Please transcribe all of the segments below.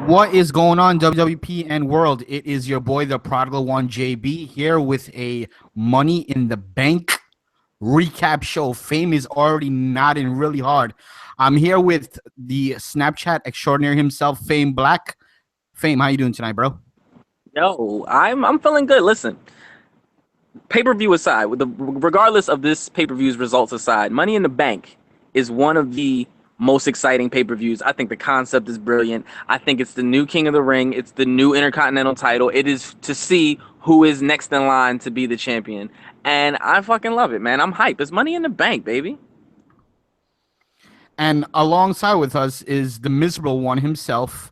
What is going on, WWPN world? It is your boy, the Prodigal One, JayB, here with a Money in the Bank recap show. Fame is already nodding really hard. I'm here with the Snapchat extraordinary himself, FameBlack. Fame, how you doing tonight, bro? Yo, I'm feeling good. Listen, pay-per-view aside, regardless of this pay-per-view's results aside, Money in the Bank is one of the most exciting pay-per-views. I think the concept is brilliant. I think it's the new King of the Ring. It's the new Intercontinental title. It is to see who is next in line to be the champion. And I fucking love it, man. I'm hype. It's Money in the Bank, baby. And alongside with us is the miserable one himself,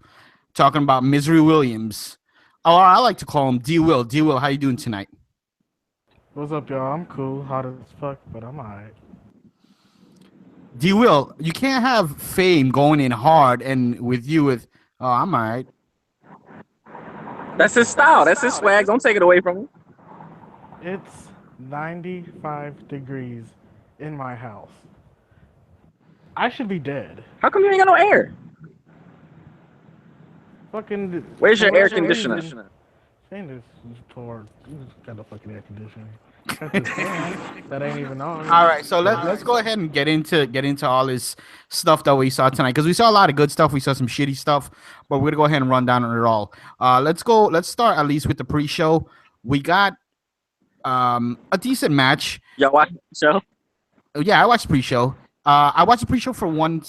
talking about Misery Williams. Oh, I like to call him D Will. D Will, how you doing tonight? What's up, y'all? I'm cool, hot as fuck, but I'm alright. D Will, you can't have Fame going in hard and with you with, oh, I'm all right. That's his style. That's his swag. Don't take it away from him. It's 95 degrees in my house. I should be dead. How come you ain't got no air? Fucking. Where's your air conditioner? Thing is toward. Got a fucking air conditioner. Got this fan that ain't even on. All right, so let's go ahead and get into all this stuff that we saw tonight, because we saw a lot of good stuff. We saw some shitty stuff, but we're gonna go ahead and run down on it all. Let's start at least with the pre-show. We got a decent match. Y'all watch the show? Yeah, I watched the pre-show. I watched the pre-show for one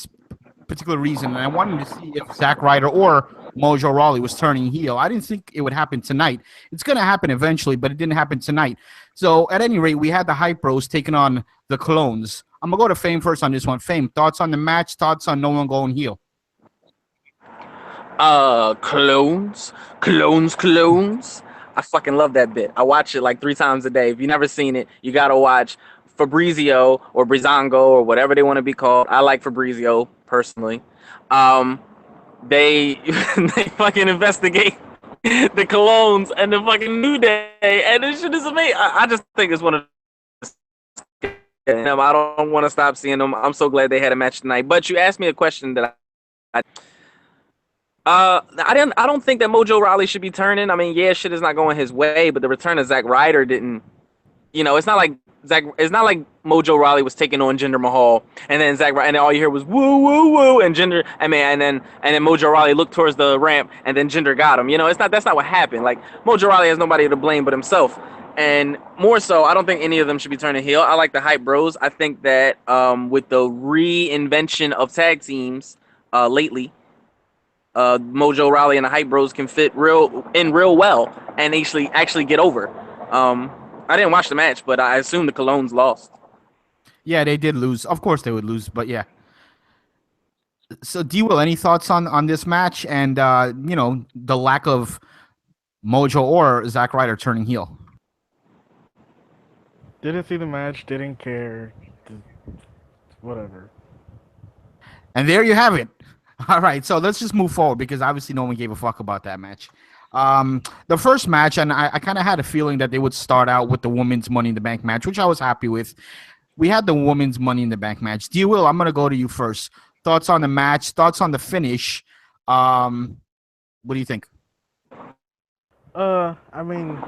particular reason, and I wanted to see if Zack Ryder or Mojo Rawley was turning heel. I didn't think it would happen tonight. It's going to happen eventually, but it didn't happen tonight. So, at any rate, we had the Hype Bros taking on the Clones. I'm going to go to Fame first on this one. Fame, thoughts on the match? Thoughts on no one going heel? Clones. I fucking love that bit. I watch it like 3 times a day. If you've never seen it, you gotta watch Fabrizio or Brizongo or whatever they want to be called. I like Fabrizio personally. They they fucking investigate the Clones and the fucking New Day, and this shit is amazing. I just think it's one of them. I don't want to stop seeing them. I'm so glad they had a match tonight. But you asked me a question that I don't think that Mojo Rawley should be turning. I mean, yeah, shit is not going his way, but the return of Zack Ryder didn't. It's not like Mojo Rawley was taking on Jinder Mahal, and then Zack Ryder, and then all you hear was woo woo woo, and Jinder. I mean, and then Mojo Rawley looked towards the ramp, and then Jinder got him. That's not what happened. Like, Mojo Rawley has nobody to blame but himself. And more so, I don't think any of them should be turning heel. I like the Hype Bros. I think that with the reinvention of tag teams lately, Mojo Rawley and the Hype Bros can fit real well and actually get over. I didn't watch the match, but I assume the Colognes lost. Yeah, they did lose. Of course they would lose, but yeah. So, D-Will, any thoughts on this match and, the lack of Mojo or Zack Ryder turning heel? Didn't see the match. Didn't care. Whatever. And there you have it. All right, so let's just move forward, because obviously no one gave a fuck about that match. The first match, and I kind of had a feeling that they would start out with the women's Money in the Bank match, which I was happy with. We had the women's Money in the Bank match. D-Will, I'm going to go to you first. Thoughts on the match? Thoughts on the finish? What do you think? I mean,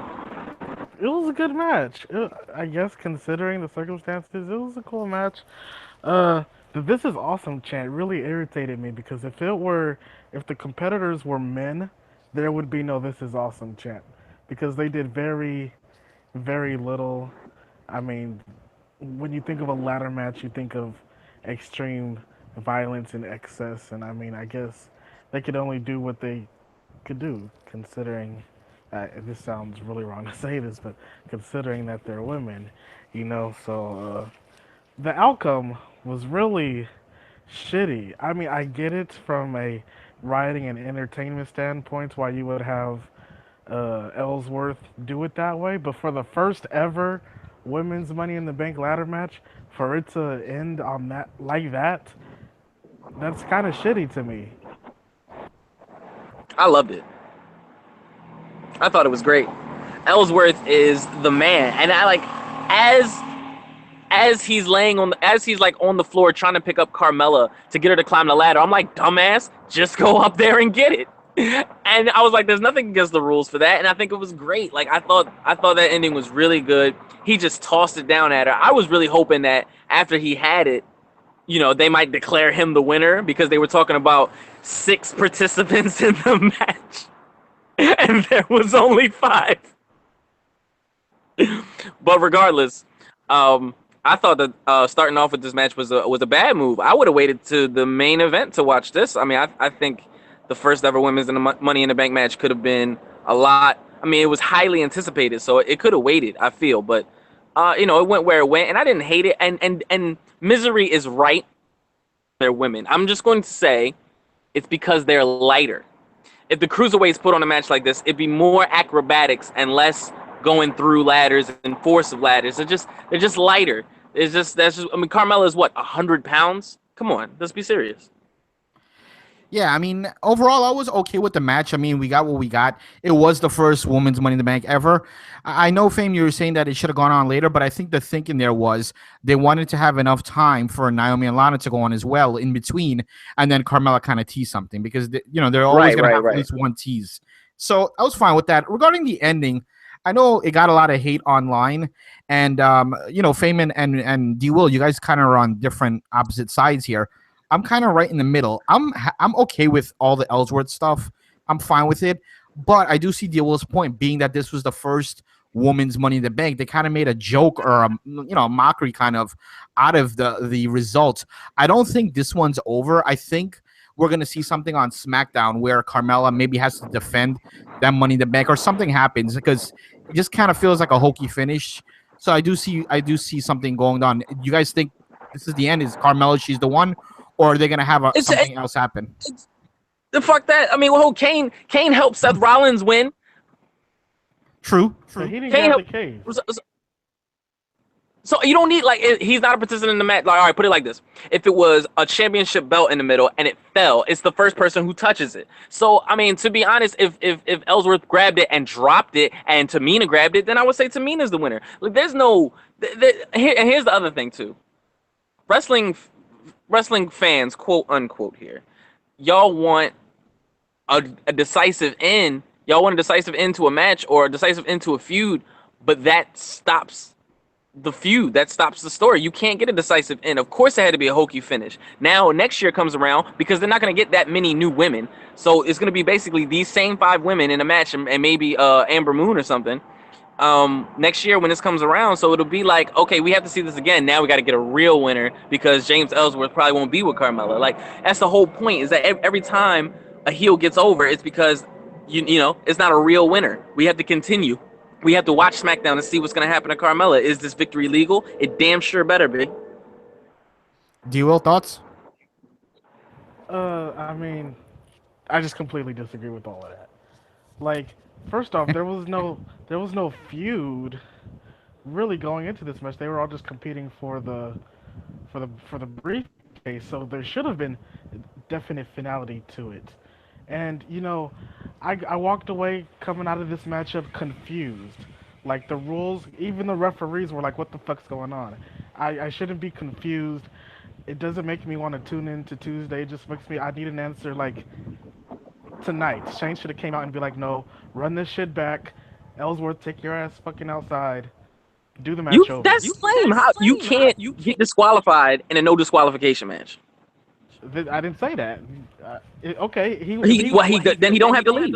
it was a good match. I guess considering the circumstances, it was a cool match. The "This is awesome" chant really irritated me, because if the competitors were men, there would be no "This is awesome" chant, because they did very, very little. I mean, when you think of a ladder match, you think of extreme violence and excess, and I mean, I guess they could only do what they could do, considering, this sounds really wrong to say this, but considering that they're women, so the outcome was really shitty. I mean, I get it from a writing and entertainment standpoint why you would have Ellsworth do it that way, but for the first ever women's Money in the Bank ladder match, for it to end on that like that, that's kind of shitty to me. I loved it. I thought it was great. Ellsworth is the man, and I like as he's on the floor trying to pick up Carmella to get her to climb the ladder. I'm like, dumbass, just go up there and get it. And I was like, there's nothing against the rules for that. And I think it was great. Like I thought that ending was really good. He just tossed it down at her. I was really hoping that after he had it, they might declare him the winner because they were talking about 6 participants in the match. And there was only 5. But regardless, I thought that starting off with this match was a bad move. I would have waited to the main event to watch this. I mean, I think the first ever women's Money in the Bank match could have been a lot. I mean, it was highly anticipated, so it could have waited, I feel. But, it went where it went, and I didn't hate it. And Misery is right. They're women. I'm just going to say it's because they're lighter. If the cruiserweights put on a match like this, it'd be more acrobatics and less going through ladders and force of ladders. They're just lighter. I mean, Carmella is what, 100 pounds? Come on, let's be serious. Yeah, I mean, overall, I was okay with the match. I mean, we got what we got. It was the first women's Money in the Bank ever. I know, Fame, you were saying that it should have gone on later, but I think the thinking there was they wanted to have enough time for Naomi and Lana to go on as well in between, and then Carmella kind of tease something because, they're always going to have at least one tease. So I was fine with that. Regarding the ending, I know it got a lot of hate online, and, Fame and D-Will, you guys kind of are on different opposite sides here. I'm kind of right in the middle. I'm okay with all the Ellsworth stuff. I'm fine with it. But I do see D-Will's point, being that this was the first woman's Money in the Bank. They kind of made a joke or a mockery kind of out of the result. I don't think this one's over. I think we're going to see something on SmackDown where Carmella maybe has to defend that Money in the Bank or something happens because it just kind of feels like a hokey finish. So I do see something going on. Do you guys think this is the end? Is Carmella, she's the one? Or are they going to have something else happen? The fuck that. I mean, Kane helped Seth Rollins win. True. But he didn't get the case. So you don't need, he's not a participant in the match. Like, all right, put it like this. If it was a championship belt in the middle and it fell, it's the first person who touches it. So, I mean, to be honest, if Ellsworth grabbed it and dropped it and Tamina grabbed it, then I would say Tamina's the winner. Like, there's no... And here's the other thing, too. Wrestling fans, quote unquote, here, y'all want a decisive end. Y'all want a decisive end to a match or a decisive end to a feud, but that stops the feud. That stops the story. You can't get a decisive end. Of course, it had to be a hokey finish. Now, next year comes around because they're not going to get that many new women. So it's going to be basically these same 5 women in a match and maybe Amber Moon or something. Next year when this comes around, so it'll be like, okay, we have to see this again. Now we got to get a real winner because James Ellsworth probably won't be with Carmella. Like, that's the whole point, is that every time a heel gets over, it's because it's not a real winner. We have to continue. We have to watch SmackDown and see what's going to happen to Carmella. Is this victory legal? It damn sure better be. D-Will, thoughts? I mean, I just completely disagree with all of that. Like, first off, there was no feud really going into this match. They were all just competing for the briefcase, so there should have been definite finality to it. And I walked away coming out of this matchup confused. Like, the rules, even the referees were like, "What the fuck's going on?" I shouldn't be confused. It doesn't make me want to tune in to Tuesday. It just makes me, I need an answer like tonight. Shane should have came out and be like, "No, run this shit back. Ellsworth, take your ass fucking outside. Do the match over." That's lame. How you can't get disqualified in a no disqualification match? I didn't say that. Okay, then he don't have to leave.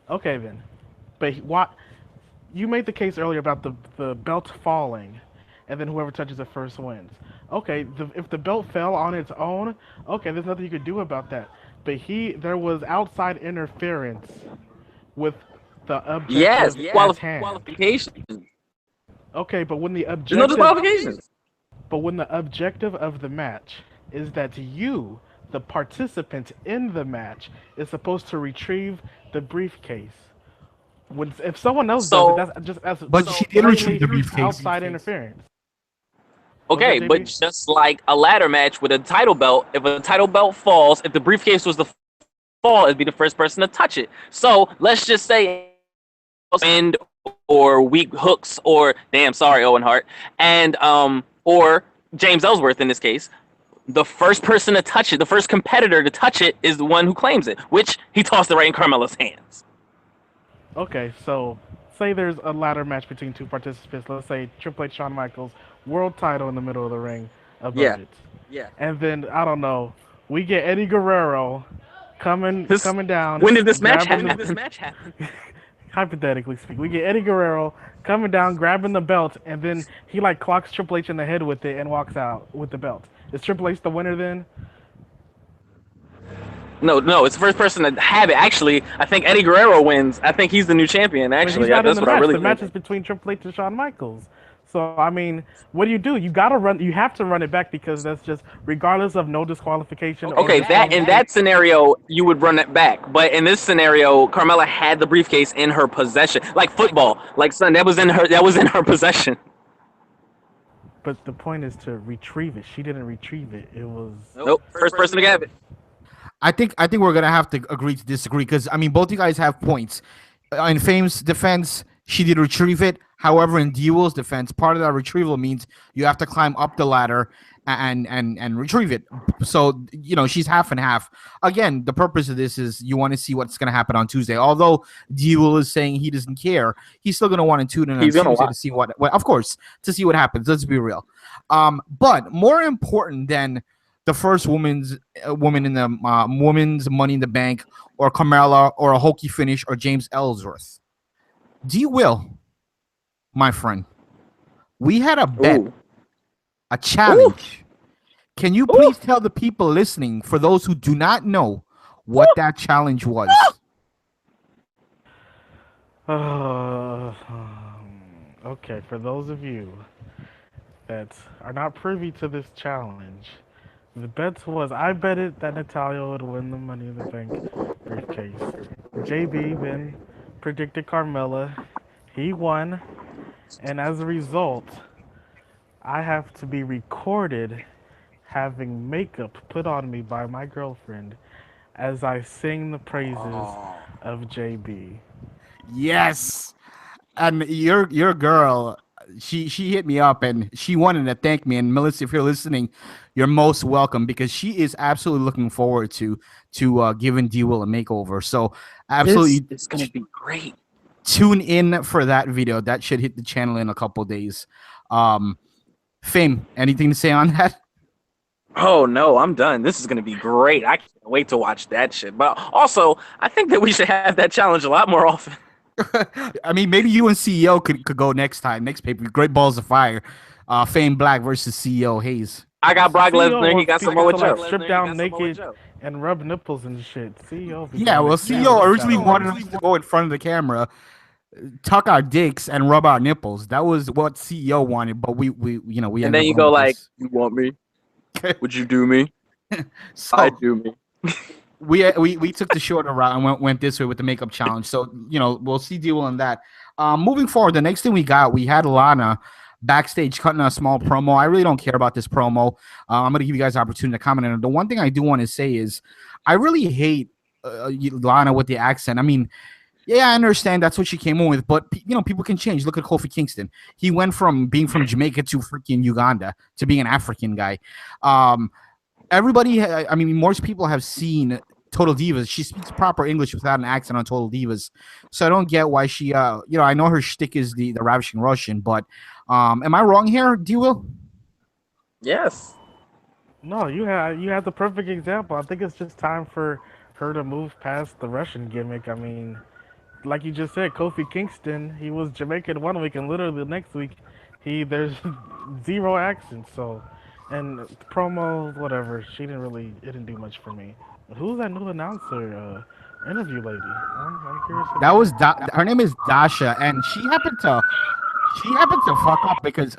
Okay then, but you made the case earlier about the belt falling, and then whoever touches it first wins. Okay, if the belt fell on its own, okay, there's nothing you could do about that. But there was outside interference with the objective. Yes, qualification. Okay, but when the objective, no disqualifications. But when the objective of the match is that you, the participant in the match, is supposed to retrieve the briefcase. If someone else does it, that's she did retrieve the briefcase. Outside interference. Okay, but just like a ladder match with a title belt, if a title belt falls, if the briefcase was the fall, it'd be the first person to touch it. So let's just say end or weak hooks or Owen Hart and or James Ellsworth in this case. the first person to touch it, the first competitor to touch it, is the one who claims it, which he tossed it right in Carmella's hands. Okay, so say there's a ladder match between two participants. Let's say Triple H, Shawn Michaels, world title in the middle of the ring above Yeah. it. Yeah. And then I don't know, we get Eddie Guerrero coming down. When did this match grabbing happen? Hypothetically speaking, we get Eddie Guerrero coming down, grabbing the belt, and then he like clocks Triple H in the head with it and walks out with the belt. Is Triple H the winner then? No, it's the first person to have it. Actually, I think Eddie Guerrero wins. I think he's the new champion. Actually, that's what I really think. The match is between Triple H and Shawn Michaels. So I mean, what do? You gotta run. You have to run it back because that's just regardless of no disqualification. Okay, in that scenario you would run it back, but in this scenario, Carmella had the briefcase in her possession, like football. Like son, that was in her possession. But the point is to retrieve it. She didn't retrieve it. It was nope. First person to have it. I think we're gonna have to agree to disagree because I mean both you guys have points. In Fame's defense, she did retrieve it. However, in Duel's defense, part of that retrieval means you have to climb up the ladder and retrieve it. So you know she's half and half. Again, the purpose of this is you want to see what's gonna happen on Tuesday. Although Duel is saying he doesn't care, he's still gonna want to tune in on Tuesday to see what of course to see what happens. Let's be real. But more important than the first woman in the women's Money in the Bank, or Carmella, or a hokey finish, or James Ellsworth. Will, my friend, we had a bet, a challenge. Ooh. Can you please tell the people listening, for those who do not know, what that challenge was? Okay, for those of you that are not privy to this challenge, the bet was I betted that Natalya would win the Money in the Bank briefcase. JayB then predicted Carmella. He won. And as a result, I have to be recorded having makeup put on me by my girlfriend as I sing the praises of JayB. Yes. And your girl, she hit me up and she wanted to thank me. And Melissa, if you're listening, you're most welcome because she is absolutely looking forward to giving D-Will a makeover. So absolutely, it's gonna be great. Tune in for that video. That should hit the channel in a couple days. Fame, anything to say on that? Oh no, I'm done. This is gonna be great. I can't wait to watch that shit. But also, I think that we should have that challenge a lot more often. I mean, maybe you and CEO could go next paper. Great Balls of Fire. FameBlack versus CEO Hayes. I got Brock Lesnar. He got some more with Joe. Strip down naked and rub nipples and shit. CEO. Yeah, well, CEO originally wanted us to go in front of the camera, tuck our dicks and rub our nipples. That was what CEO wanted, but we and then you go like, "You want me? Would you do me? So, I do me." we took the shorter route and went this way with the makeup challenge. So we'll see deal on that. Moving forward, the next thing we had Lana backstage cutting a small promo. I really don't care about this promo. I'm gonna give you guys the opportunity to comment on it. The one thing I do want to say is I really hate Lana with the accent. I mean, yeah, I understand that's what she came in with, but people can change. Look at Kofi Kingston. He went from being from Jamaica to freaking Uganda to being an African guy. Everybody, I mean, most people have seen Total Divas. She speaks proper English without an accent on Total Divas, so I don't get why she. I know her shtick is the ravishing Russian, but am I wrong here, D-Will? Yes. No, you had the perfect example. I think it's just time for her to move past the Russian gimmick. I mean, like you just said, Kofi Kingston, he was Jamaican one week, and literally the next week, there's zero accent. So, and the promo, whatever, it didn't do much for me. Who's that new announcer, interview lady? I'm curious. That was her name is Dasha, and she happened to fuck up because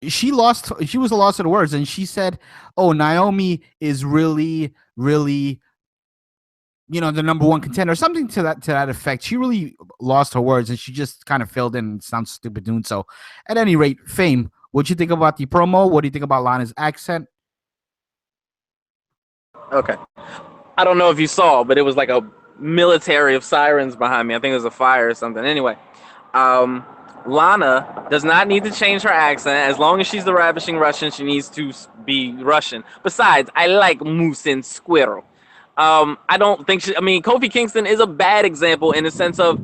she was a loss of the words, and she said, "Oh, Naomi is really, really, the number one contender," something to that effect. She really lost her words, and she just kind of filled in and sounds stupid doing so. At any rate, Fame, what'd you think about the promo? What do you think about Lana's accent? Okay. I don't know if you saw, but it was like a military of sirens behind me. I think it was a fire or something. Anyway, Lana does not need to change her accent. As long as she's the ravishing Russian, she needs to be Russian. Besides, I like moose and squirrel. I don't think I mean, Kofi Kingston is a bad example in the sense of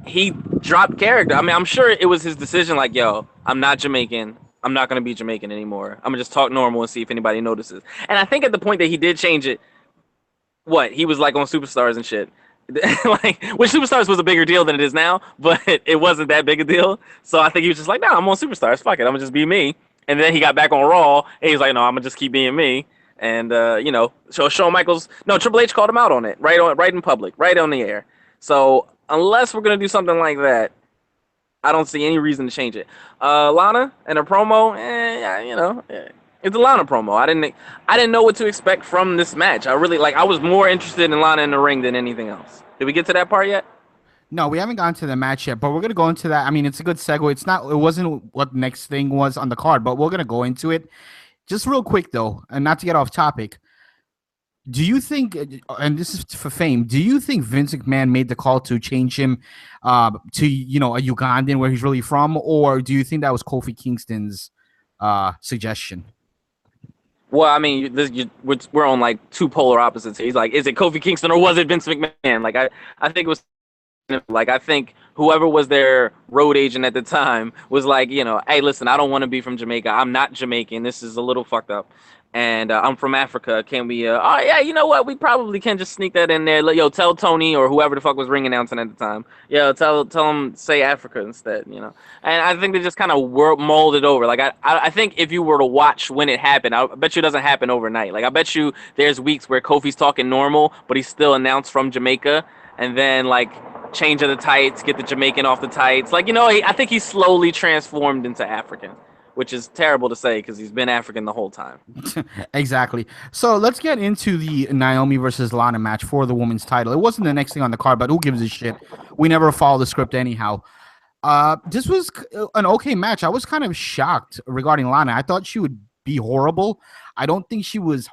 he dropped character. I mean, I'm sure it was his decision. Like, yo, I'm not Jamaican. I'm not gonna be Jamaican anymore. I'm gonna just talk normal and see if anybody notices. And I think at the point that he did change it, he was like on Superstars and shit. Like, which Superstars was a bigger deal than it is now, but it wasn't that big a deal. So I think he was just like, no, I'm on Superstars. Fuck it, I'm gonna just be me. And then he got back on Raw, and he's like, no, I'm gonna just keep being me. And so Shawn Michaels, no, Triple H called him out on it, right in public, right on the air. So unless we're gonna do something like that, I don't see any reason to change it. Lana and her promo, it's a Lana promo. I didn't know what to expect from this match. I was more interested in Lana in the ring than anything else. Did we get to that part yet? No, we haven't gotten to the match yet, but we're gonna go into that. I mean, it's a good segue. It wasn't what the next thing was on the card, but we're gonna go into it. Just real quick though, and not to get off topic. Do you think, and this is for Fame, do you think Vince McMahon made the call to change him to, a Ugandan where he's really from, or do you think that was Kofi Kingston's suggestion? Well, I mean, we're on like two polar opposites. He's like, is it Kofi Kingston or was it Vince McMahon? Like, I think it was like, I think whoever was their road agent at the time was like, hey, listen, I don't want to be from Jamaica. I'm not Jamaican. This is a little fucked up. And I'm from Africa. Can we, oh, yeah, you know what? We probably can just sneak that in there. Yo, tell Tony or whoever the fuck was ring announcing at the time. Yo, tell him, say Africa instead, And I think they just kind of molded over. Like, I think if you were to watch when it happened, I bet you it doesn't happen overnight. Like, I bet you there's weeks where Kofi's talking normal, but he's still announced from Jamaica. And then, like, change of the tights, get the Jamaican off the tights. Like, I think he's slowly transformed into African. Which is terrible to say because he's been African the whole time. Exactly. So let's get into the Naomi versus Lana match for the women's title. It wasn't the next thing on the card, but who gives a shit? We never follow the script anyhow. This was an okay match. I was kind of shocked regarding Lana. I thought she would be horrible. I don't think she was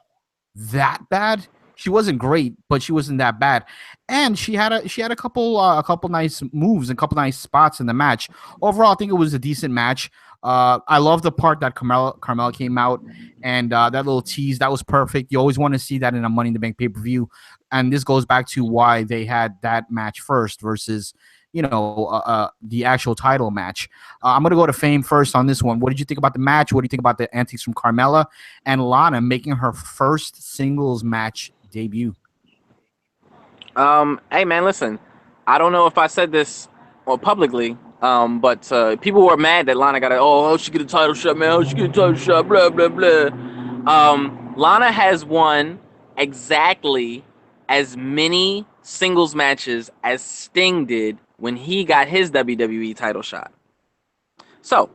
that bad. She wasn't great, but she wasn't that bad. And she had a couple nice moves and a couple nice spots in the match. Overall, I think it was a decent match. I love the part that Carmella came out and that little tease. That was perfect. You always want to see that in a Money in the Bank pay-per-view. And this goes back to why they had that match first versus, the actual title match. I'm going to go to Fame first on this one. What did you think about the match? What do you think about the antics from Carmella and Lana making her first singles match debut? Hey, man, listen. I don't know if I said this publicly, but people were mad that Lana got how she get a title shot, man? How she get a title shot? Blah, blah, blah. Lana has won exactly as many singles matches as Sting did when he got his WWE title shot. So,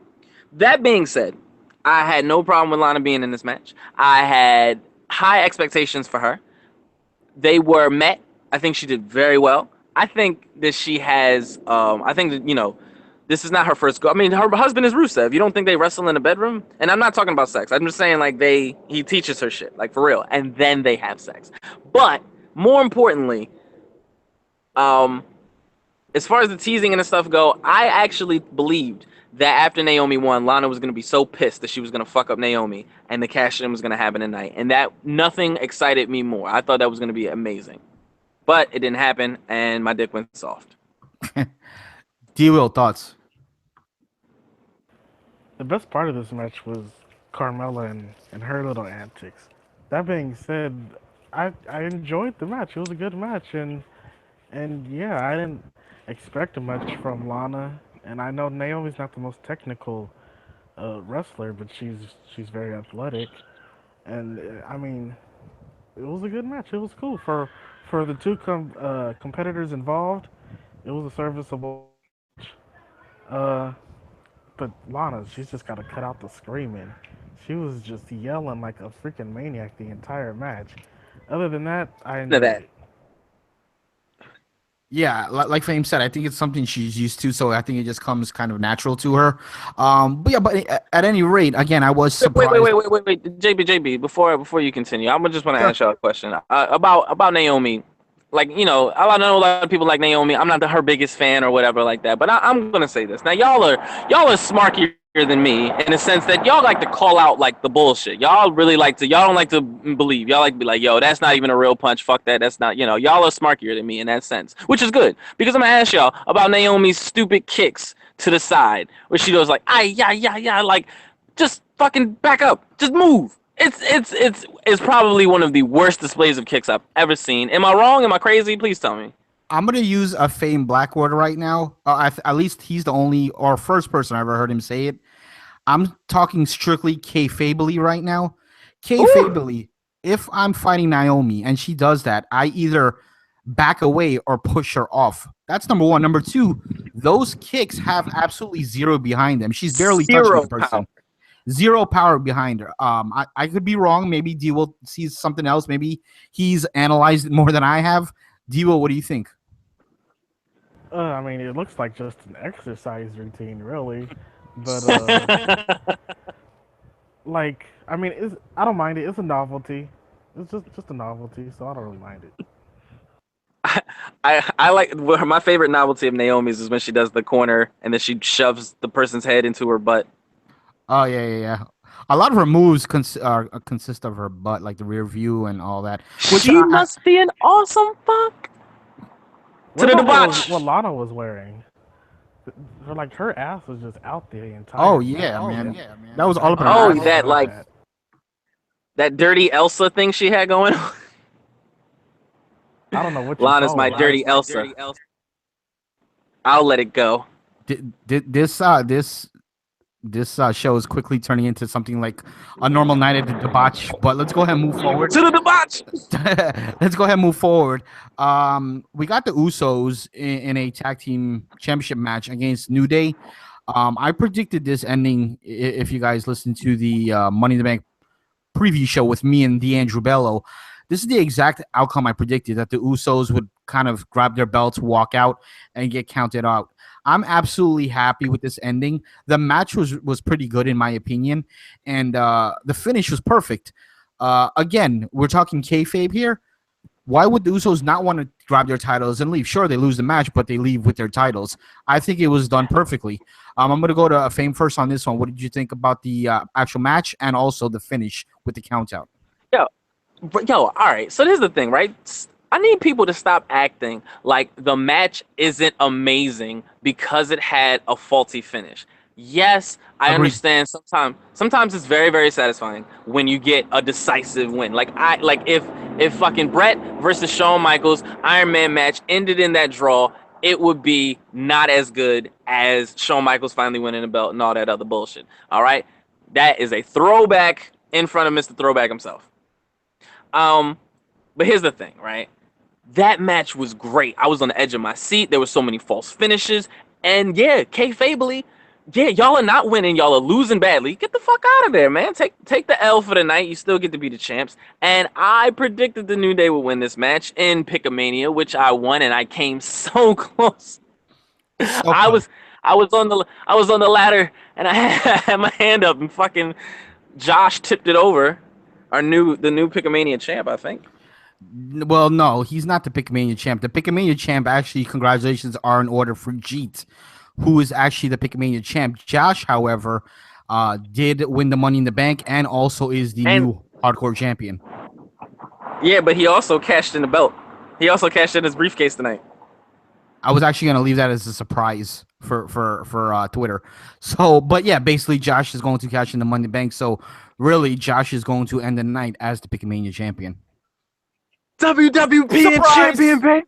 that being said, I had no problem with Lana being in this match. I had high expectations for her. They were met. I think she did very well. I think that she has, this is not her first go. I mean, her husband is Rusev. You don't think they wrestle in a bedroom? And I'm not talking about sex. I'm just saying, like, he teaches her shit, like, for real. And then they have sex. But, more importantly, as far as the teasing and the stuff go, I actually believed that after Naomi won, Lana was going to be so pissed that she was going to fuck up Naomi and the cash-in was going to happen tonight. And that nothing excited me more. I thought that was going to be amazing. But it didn't happen, and my dick went soft. D-Will, thoughts? The best part of this match was Carmella and her little antics. That being said, I enjoyed the match. It was a good match, and yeah, I didn't expect much from Lana. And I know Naomi's not the most technical wrestler, but she's very athletic. And I mean, it was a good match. It was cool for the two competitors involved. It was a serviceable match. But Lana, she's just got to cut out the screaming. She was just yelling like a freaking maniac the entire match. Other than that, I enjoyed it. Yeah, like Fame said, I think it's something she's used to, so I think it just comes kind of natural to her. But at any rate, again, I was surprised. Wait, JB, before you continue, I just want to ask y'all a question about Naomi. like, you know, I know a lot of people like Naomi. I'm not her biggest fan or whatever like that. But I'm gonna say this. Now y'all are smarkier than me in the sense that y'all like to call out like the bullshit. Y'all really like to. Y'all don't like to believe. Y'all like to be like, yo, that's not even a real punch. Fuck that. That's not. You know, y'all are smarkier than me in that sense, which is good because I'm gonna ask y'all about Naomi's stupid kicks to the side where she goes like, yeah, like, just fucking back up, just move. It's probably one of the worst displays of kicks I've ever seen. Am I wrong? Am I crazy? Please tell me. I'm gonna use a FameBlack word right now. At least he's the only or first person I ever heard him say it. I'm talking strictly kayfably right now. Kayfably, if I'm fighting Naomi and she does that, I either back away or push her off. That's number one. Number two, those kicks have absolutely zero behind them. She's barely touching Zero the person. power. Zero power behind her. I could be wrong. Maybe D will see something else. Maybe he's analyzed it more than I have. D will, what do you think? I mean, it looks like just an exercise routine, really. But like, I mean, I don't mind it. It's a novelty. It's just a novelty, so I don't really mind it. I like my favorite novelty of Naomi's is when she does the corner and then she shoves the person's head into her butt. Oh yeah. A lot of her moves consist of her butt, like the rear view and all that. She must be an awesome fuck. To the debauch. What Lana was wearing. Her ass was just out there the entire Oh yeah, man. That was all about. Oh, that dirty Elsa thing she had going on. I don't know what. Lana's my dirty Elsa. I'll let it go. This show is quickly turning into something like a normal night at the debauch. But let's go ahead and move forward. To the debauch. Let's go ahead and move forward. We got the Usos in a tag team championship match against New Day. I predicted this ending. If you guys listen to the Money in the Bank preview show with me and D'Andrew Bello, this is the exact outcome I predicted, that the Usos would kind of grab their belts, walk out, and get counted out. I'm absolutely happy with this ending. The match was pretty good in my opinion, and the finish was perfect. Again, we're talking kayfabe here. Why would the Usos not want to grab their titles and leave? Sure, they lose the match, but they leave with their titles. I think it was done perfectly. I'm going to go to Fame first on this one. What did you think about the actual match and also the finish with the count out? Yo, all right. So this is the thing, right? I need people to stop acting like the match isn't amazing because it had a faulty finish. Yes, I understand. Sometimes it's very, very satisfying when you get a decisive win. Like if fucking Brett versus Shawn Michaels Iron Man match ended in that draw, it would be not as good as Shawn Michaels finally winning the belt and all that other bullshit. All right, that is a throwback in front of Mr. Throwback himself. But here's the thing, right? That match was great. I was on the edge of my seat. There were so many false finishes. And yeah, kayfably, yeah, y'all are not winning. Y'all are losing badly. Get the fuck out of there, man. Take the L for the night. You still get to be the champs. And I predicted the New Day would win this match in Pick-A-Mania, which I won, and I came so close. Okay. I was on the ladder, and I had my hand up, and fucking Josh tipped it over. The new Pick-A-Mania champ, I think. Well, no, he's not the Pick-A-Mania champ. The Pick-A-Mania champ, actually, congratulations are in order for Jeet, who is actually the Pick-A-Mania champ. Josh, however, did win the Money in the Bank and also is the new hardcore champion. Yeah, but he also cashed in the belt. He also cashed in his briefcase tonight. I was actually going to leave that as a surprise for Twitter. So, but yeah, basically Josh is going to cash in the Money in the Bank. So really, Josh is going to end the night as the Pick-A-Mania champion. WWPN champion, baby.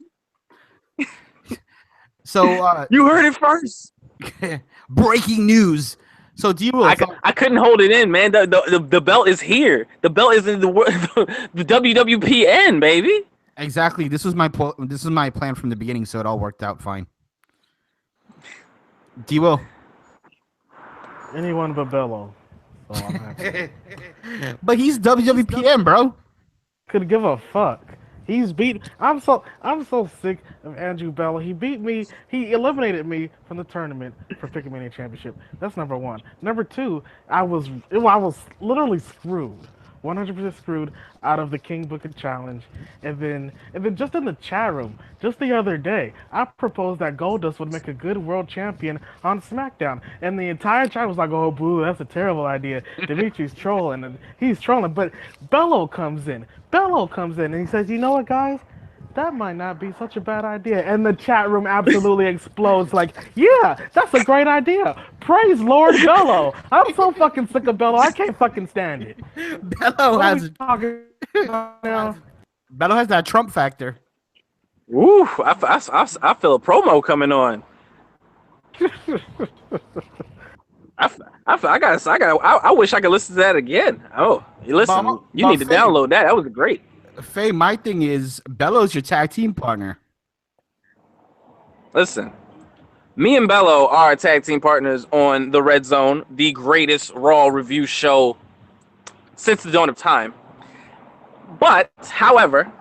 So you heard it first. Breaking news. So I couldn't hold it in, man. The belt is here. The belt is in the WWPN, baby. Exactly. This was my plan from the beginning, so it all worked out fine. D-Will. Anyone but Bello. So I'm happy. But he's WWPN, bro. Could give a fuck. He's beat. I'm so sick of Andrew Bello. He beat me. He eliminated me from the tournament for Pick-A-Mania Championship. That's number one. Number two, I was literally screwed 100% screwed out of the King Booker challenge. And then just in the chat room, just the other day, I proposed that Goldust would make a good world champion on SmackDown. And the entire chat was like, oh, boo, that's a terrible idea. Dimitri's trolling, and he's trolling. But Bello comes in. Bello comes in, and he says, you know what, guys? That might not be such a bad idea. And the chat room absolutely explodes like, yeah, that's a great idea. Praise Lord Bello. I'm so fucking sick of Bello. I can't fucking stand it. Bello What are has we talking about now? Bello has that Trump factor. Woo! I feel a promo coming on. I wish I could listen to that again. Oh, you listen. You need to download that. That was great. Faye, my thing is Bello's your tag team partner. Listen, me and Bello are tag team partners on the Red Zone, the greatest Raw review show since the dawn of time. But, however,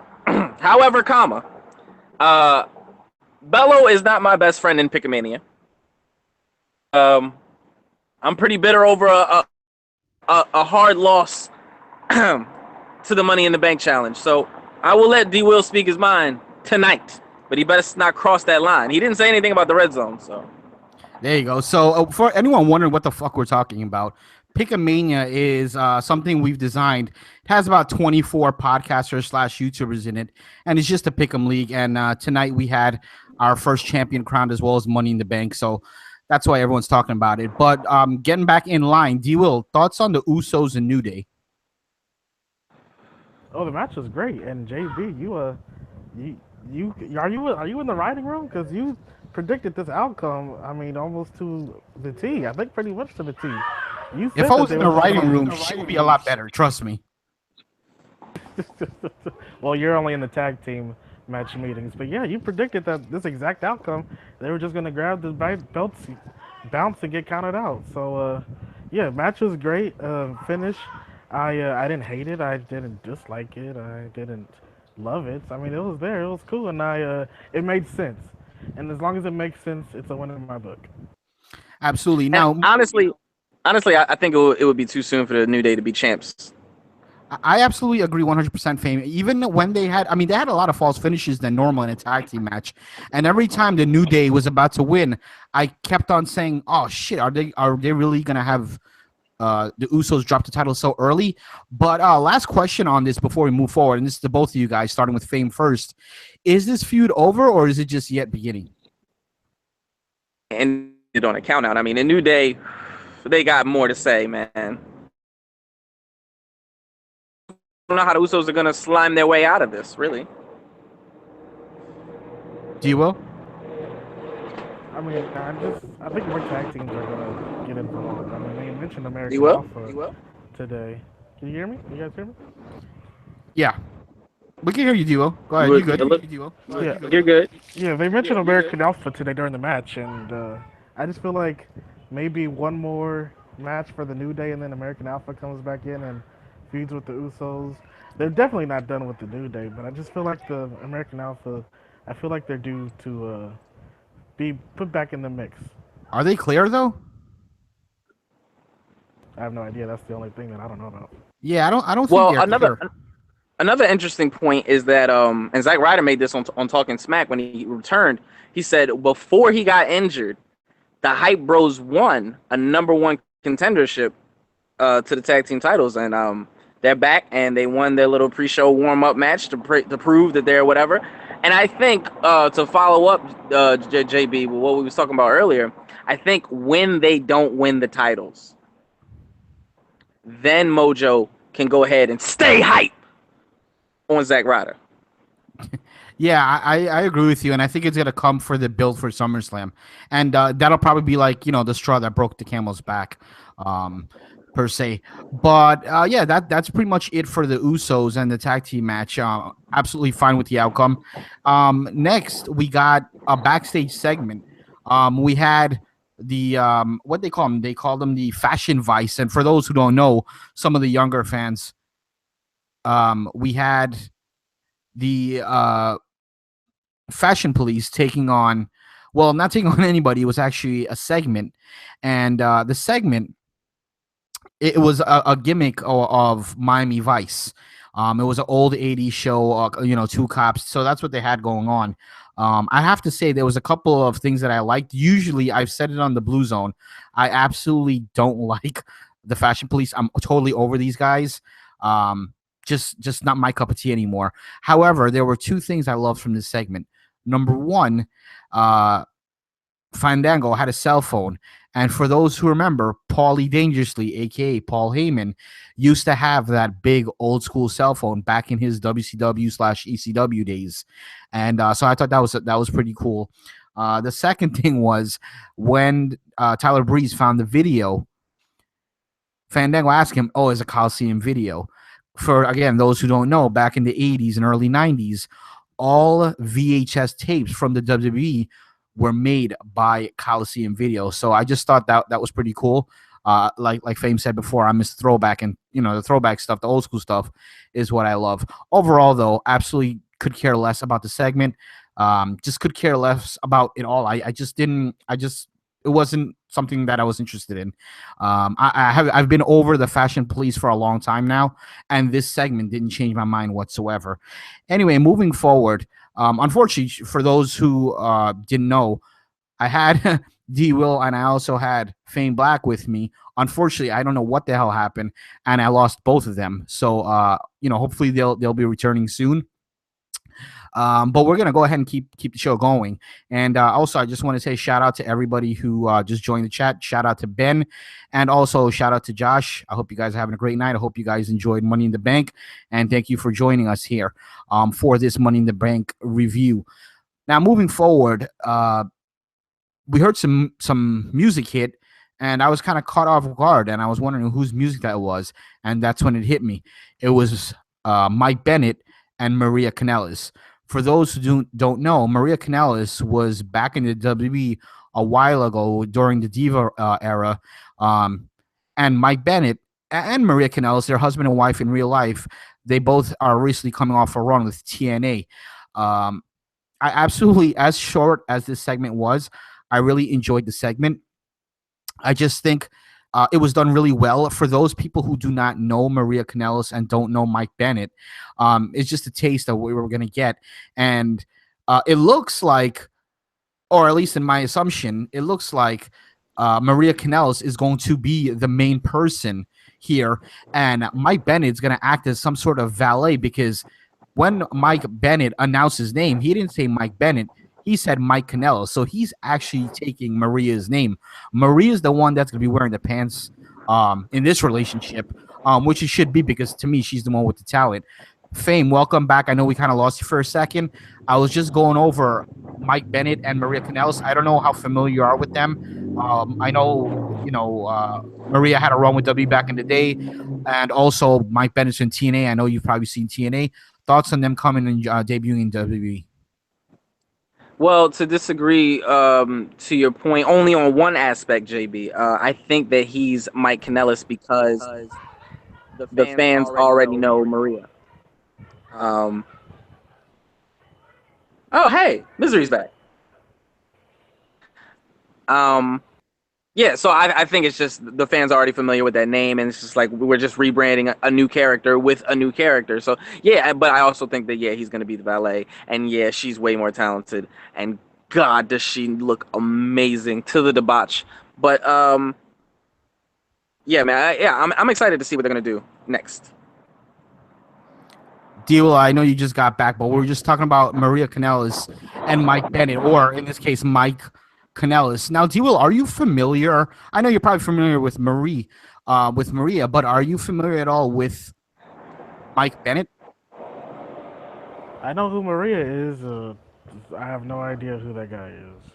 Bello is not my best friend in Pickamania. I'm pretty bitter over a hard loss to the Money in the Bank challenge. So I will let D Will speak his mind tonight, but he better not cross that line. He didn't say anything about the Red Zone, so there you go. So for anyone wondering what the fuck we're talking about, Pickamania is something we've designed. It has about 24 podcasters / YouTubers in it, and it's just a Pick'em league. And tonight we had our first champion crowned as well as Money in the Bank. So that's why everyone's talking about it. But getting back in line, D Will, thoughts on the Usos and New Day? Oh, the match was great. And JB, are you in the writing room? Because you predicted this outcome. I mean, almost to the T. I think pretty much to the T. You said if I was in the writing room, she would be a lot better. Trust me. Well, you're only in the tag team match meetings, but yeah, you predicted that this exact outcome. They were just gonna grab the belts, bounce, and get counted out. So, yeah, match was great. Finish. I didn't hate it. I didn't dislike it. I didn't love it. I mean, it was there. It was cool, and it made sense. And as long as it makes sense, it's a win in my book. Absolutely. Now, honestly, I think it would be too soon for the New Day to be champs. I absolutely agree 100% Fame. Even when they had a lot of false finishes than normal in a tag team match. And every time the New Day was about to win, I kept on saying, oh, shit, are they really going to have the Usos drop the title so early? But last question on this before we move forward, and this is to both of you guys, starting with Fame first. Is this feud over, or is it just yet beginning? And it on a count out. I mean, the New Day, they got more to say, man. I don't know how the Usos are going to slime their way out of this, really. Do you will? I mean, I think more tag teams are gonna get involved. I mean, they mentioned American Alpha today. Can you hear me? You guys hear me? Yeah. We can hear you, Duo. Go ahead. You good? You're good. Yeah, they mentioned American Alpha today during the match, and I just feel like maybe one more match for the New Day, and then American Alpha comes back in and feuds with the Usos. They're definitely not done with the New Day, but I just feel like the American Alpha, I feel like they're due to be put back in the mix. Are they clear though? I have no idea. That's the only thing that I don't know about. Yeah, I don't think they're clear. Another interesting point is that and Zack Ryder made this on Talking Smack when he returned. He said before he got injured, the Hype Bros won a #1 contendership to the tag team titles, and they're back and they won their little pre-show warm-up match to prove that they're whatever. And I think to follow up, JB, what we was talking about earlier, I think when they don't win the titles, then Mojo can go ahead and stay hype on Zack Ryder. Yeah, I agree with you, and I think it's gonna come for the build for SummerSlam, and that'll probably be like the straw that broke the camel's back, per se. But yeah, that's pretty much it for the Usos and the tag team match. Absolutely fine with the outcome. Next, we got a backstage segment. We had the what they call them? They call them the Fashion Vice, and for those who don't know, some of the younger fans, we had the Fashion Police taking on, well, not taking on anybody. It was actually a segment, and the segment it was a gimmick of Miami Vice. It was an old '80s show, two cops. So that's what they had going on. I have to say there was a couple of things that I liked. Usually, I've said it on the Blue Zone. I absolutely don't like the Fashion Police. I'm totally over these guys. Just not my cup of tea anymore. However, there were two things I loved from this segment. Number one, Fandango had a cell phone. And for those who remember, Paulie Dangerously, aka Paul Heyman, used to have that big old school cell phone back in his WCW/ECW days, and so I thought that was pretty cool. The second thing was when Tyler Breeze found the video. Fandango asked him, "Oh, is a Coliseum video?" For again, those who don't know, back in the '80s and early '90s, all VHS tapes from the WWE were made by Coliseum Video. So I just thought that was pretty cool. Like Fame said before, I miss throwback, and the throwback stuff, the old school stuff, is what I love. Overall, though, absolutely could care less about the segment. Just could care less about it all. I just didn't. It wasn't something that I was interested in. I've been over the Fashion Police for a long time now, and this segment didn't change my mind whatsoever. Anyway, moving forward, unfortunately for those who didn't know, I had D Will and I also had FameBlack with me. Unfortunately, I don't know what the hell happened, and I lost both of them. So hopefully they'll be returning soon. But we're gonna go ahead and keep the show going. And also, I just want to say shout out to everybody who just joined the chat. Shout out to Ben, and also shout out to Josh. I hope you guys are having a great night. I hope you guys enjoyed Money in the Bank, and thank you for joining us here for this Money in the Bank review. Now, moving forward, we heard some music hit, and I was kind of caught off guard, and I was wondering whose music that was, and that's when it hit me. It was Mike Bennett and Maria Kanellis. For those who don't know, Maria Kanellis was back in the WWE a while ago during the Diva era, and Mike Bennett and Maria Kanellis, their husband and wife in real life, they both are recently coming off a run with TNA. I absolutely, as short as this segment was, I really enjoyed the segment. I just think it was done really well. For those people who do not know Maria Kanellis and don't know Mike Bennett, it's just a taste of what we're going to get. And it looks like, or at least in my assumption, it looks like Maria Kanellis is going to be the main person here. And Mike Bennett is going to act as some sort of valet, because when Mike Bennett announced his name, he didn't say Mike Bennett. He said Mike Kanellis. So he's actually taking Maria's name. Maria's the one that's going to be wearing the pants in this relationship, which it should be, because to me, she's the one with the talent. Fame, welcome back. I know we kind of lost you for a second. I was just going over Mike Bennett and Maria Kanellis. I don't know how familiar you are with them. I know, Maria had a run with W back in the day, and also Mike Bennett's in TNA. I know you've probably seen TNA. Thoughts on them coming and debuting in WWE? Well, to disagree to your point, only on one aspect, JB, I think that he's Mike Kanellis because the fans already know Maria. Oh, hey, Misery's back. Yeah, so I think it's just the fans are already familiar with that name, and it's just like we're just rebranding a new character with a new character. So yeah, but I also think that he's going to be the valet, and yeah, she's way more talented, and God, does she look amazing to the debauch. But yeah, man, I'm excited to see what they're going to do next. Deal, I know you just got back, but we were just talking about Maria Kanellis and Mike Bennett, or in this case, Mike Kanellis. Now, D-Will, are you familiar? I know you're probably familiar with Maria, but are you familiar at all with Mike Bennett? I know who Maria is. I have no idea who that guy is.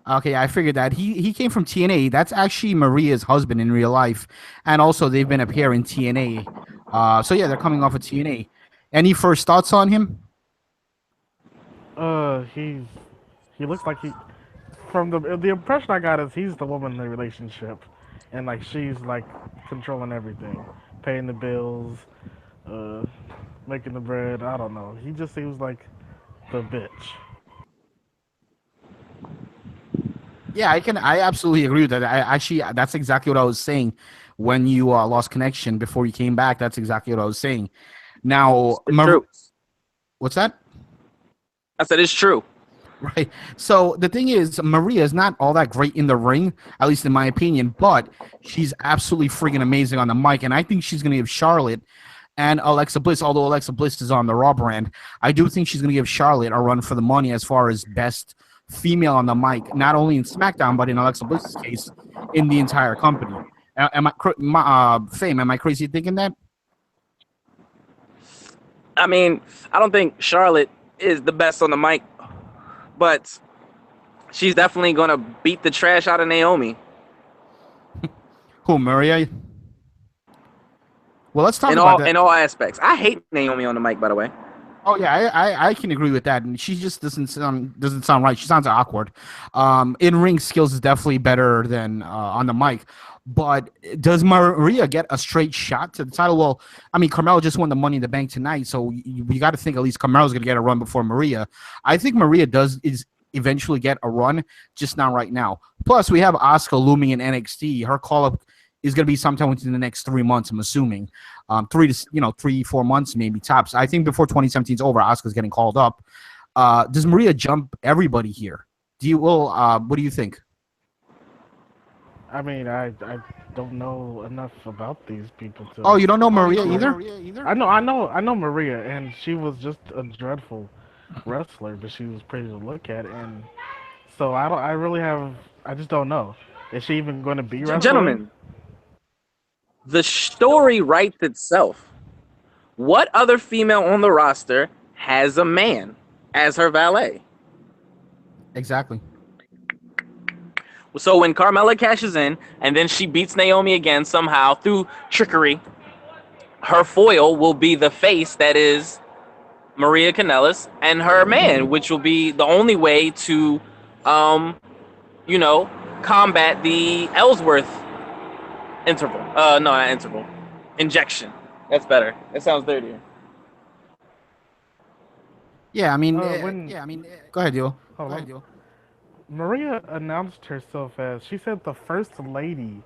Okay, I figured that. He came from TNA. That's actually Maria's husband in real life, and also they've been up here in TNA. So yeah, they're coming off of TNA. Any first thoughts on him? He looks like he. From the impression I got is he's the woman in the relationship, and like she's like controlling everything, paying the bills, making the bread. I don't know. He just seems like the bitch. Yeah, I absolutely agree with that. That's exactly what I was saying when you lost connection before you came back. That's exactly what I was saying. Now, It's true. what's that? I said it's true. Right. So the thing is, Maria is not all that great in the ring, at least in my opinion, but she's absolutely freaking amazing on the mic. And I think she's going to give Charlotte and Alexa Bliss, although Alexa Bliss is on the Raw brand, I do think she's going to give Charlotte a run for the money as far as best female on the mic, not only in SmackDown, but in Alexa Bliss's case, in the entire company. Fame, am I crazy thinking that? I mean, I don't think Charlotte is the best on the mic, but she's definitely gonna beat the trash out of Naomi. Who, Maria? Well, let's talk about that. In all aspects. I hate Naomi on the mic, by the way. Oh yeah, I can agree with that, and she just doesn't sound right. She sounds awkward. In ring skills is definitely better than on the mic. But does Maria get a straight shot to the title? Well, I mean, Carmella just won the Money in the Bank tonight, so you got to think at least Carmella's going to get a run before Maria. I think Maria is eventually get a run, just not right now. Plus, we have Asuka looming in NXT. Her call up is going to be sometime within the next 3 months. I'm assuming 3-4 months maybe tops. I think before 2017 is over, Asuka's getting called up. Does Maria jump everybody here? What do you think? I mean, I don't know enough about these people to. Oh, you don't know Maria either? I know Maria, and she was just a dreadful wrestler, but she was pretty to look at, and so I just don't know. Is she even going to be wrestling? Gentlemen, the story writes itself. What other female on the roster has a man as her valet? Exactly. So when Carmella cashes in and then she beats Naomi again somehow through trickery, her foil will be the face that is Maria Kanellis and her man, which will be the only way to, combat the Ellsworth interval. No, not interval. Injection. That's better. That sounds dirtier. Yeah, I mean, go ahead, Dio. Maria announced herself as, she said the First Lady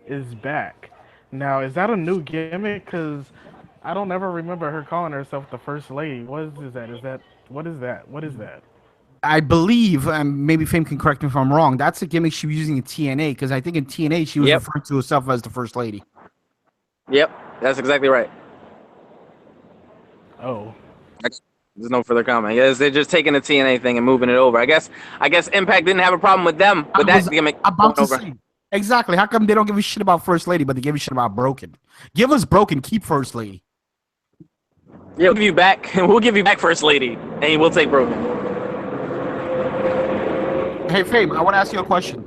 is back. Now, is that a new gimmick? Because I don't ever remember her calling herself the First Lady. What is that? What is that? I believe, maybe Fame can correct me if I'm wrong, that's a gimmick she was using in TNA, because I think in TNA she was referring to herself as the First Lady. Yep, that's exactly right. Oh. There's no further comment. Yes, they're just taking the TNA thing and moving it over. I guess Impact didn't have a problem with them with that gimmick. About to say, exactly. How come they don't give a shit about First Lady, but they give a shit about Broken? Give us Broken, keep First Lady. Yeah, we'll give you back. We'll give you back First Lady, and we'll take Broken. Hey, Fame, I want to ask you a question.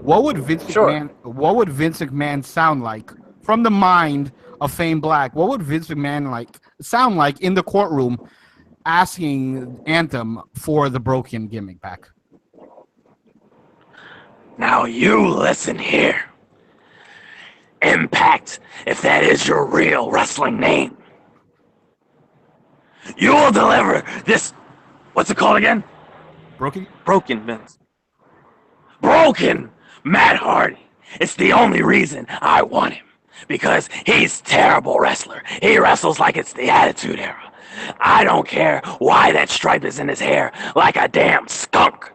What would Vince McMahon sound like from the mind of FameBlack? What would Vince McMahon sound like in the courtroom asking Anthem for the Broken gimmick back? Now you listen here. Impact, if that is your real wrestling name. You will deliver this, what's it called again? Broken, Vince. Broken Matt Hardy. It's the only reason I want him. Because he's a terrible wrestler. He wrestles like it's the Attitude Era. I don't care why that stripe is in his hair like a damn skunk.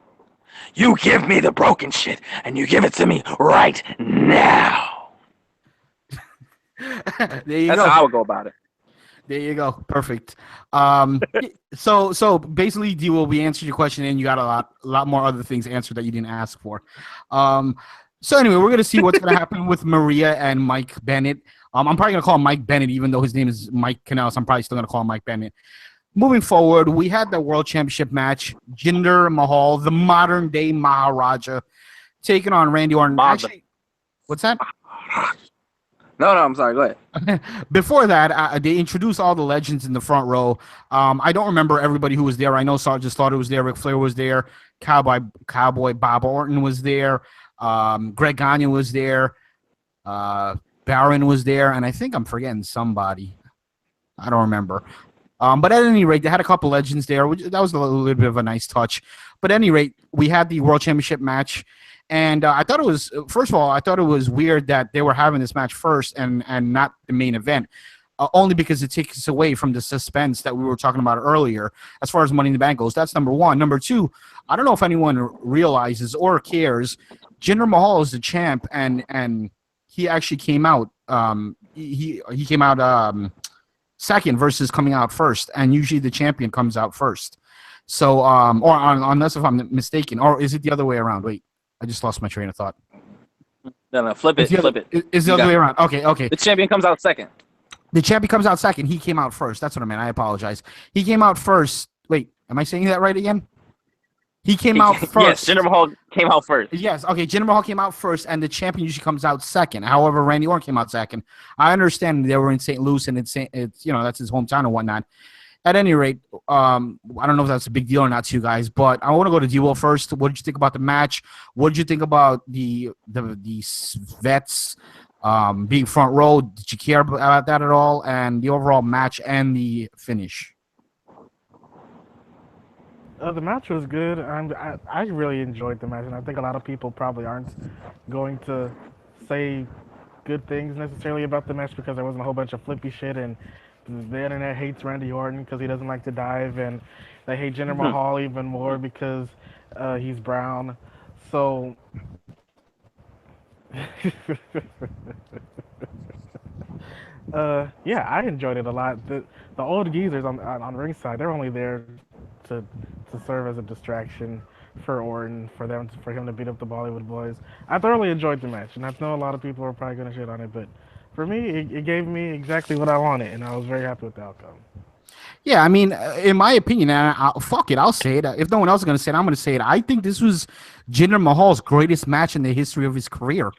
You give me the broken shit, and you give it to me right now. There you That's go. how I would go about it. There you go. Perfect. So basically, D will be answering your question, and you got a lot more other things answered that you didn't ask for. So anyway, we're gonna see what's gonna happen with Maria and Mike Bennett. I'm probably gonna call him Mike Bennett, even though his name is Mike Kanellis. I'm probably still gonna call him Mike Bennett. Moving forward, we had the World Championship match. Jinder Mahal, the modern day Maharaja, taking on Randy Orton. Actually, what's that? No, I'm sorry. Go ahead. Before that, they introduced all the legends in the front row. I don't remember everybody who was there. I know Sergeant Slaughter was there. Ric Flair was there. Cowboy Bob Orton was there. Greg Gagne was there. Baron was there. And I think I'm forgetting somebody. I don't remember. But at any rate, they had a couple legends there. That was a little bit of a nice touch. But at any rate, we had the World Championship match. And I thought it was, first of all, I thought it was weird that they were having this match first and not the main event. Only because it takes us away from the suspense that we were talking about earlier as far as Money in the Bank goes. That's number one. Number two, I don't know if anyone realizes or cares, Jinder Mahal is the champ, and he actually came out. He came out second versus coming out first, and usually the champion comes out first. So, unless if I'm mistaken, or is it the other way around? Wait, I just lost my train of thought. No, flip it. Is the other way around? Okay. The champion comes out second. The champion comes out second. He came out first. That's what I meant. I apologize. He came out first. Wait, am I saying that right again? He came out first. Yes, Jinder Mahal came out first. Yes, okay. Jinder Mahal came out first, and the champion usually comes out second. However, Randy Orton came out second. I understand they were in St. Louis, and it's that's his hometown and whatnot. At any rate, I don't know if that's a big deal or not to you guys, but I want to go to D-Will first. What did you think about the match? What did you think about the vets being front row? Did you care about that at all? And the overall match and the finish? The match was good. I really enjoyed the match, and I think a lot of people probably aren't going to say good things necessarily about the match because there wasn't a whole bunch of flippy shit, and the internet hates Randy Orton because he doesn't like to dive, and they hate Jinder Mahal even more because he's brown. So yeah, I enjoyed it a lot. The old geezers on ringside, they're only there to serve as a distraction for Orton, for him to beat up the Bollywood boys. I thoroughly enjoyed the match, and I know a lot of people are probably gonna shit on it, but for me, it gave me exactly what I wanted, and I was very happy with the outcome. Yeah, I mean, in my opinion, fuck it, I'll say it. If no one else is gonna say it, I'm gonna say it. I think this was Jinder Mahal's greatest match in the history of his career.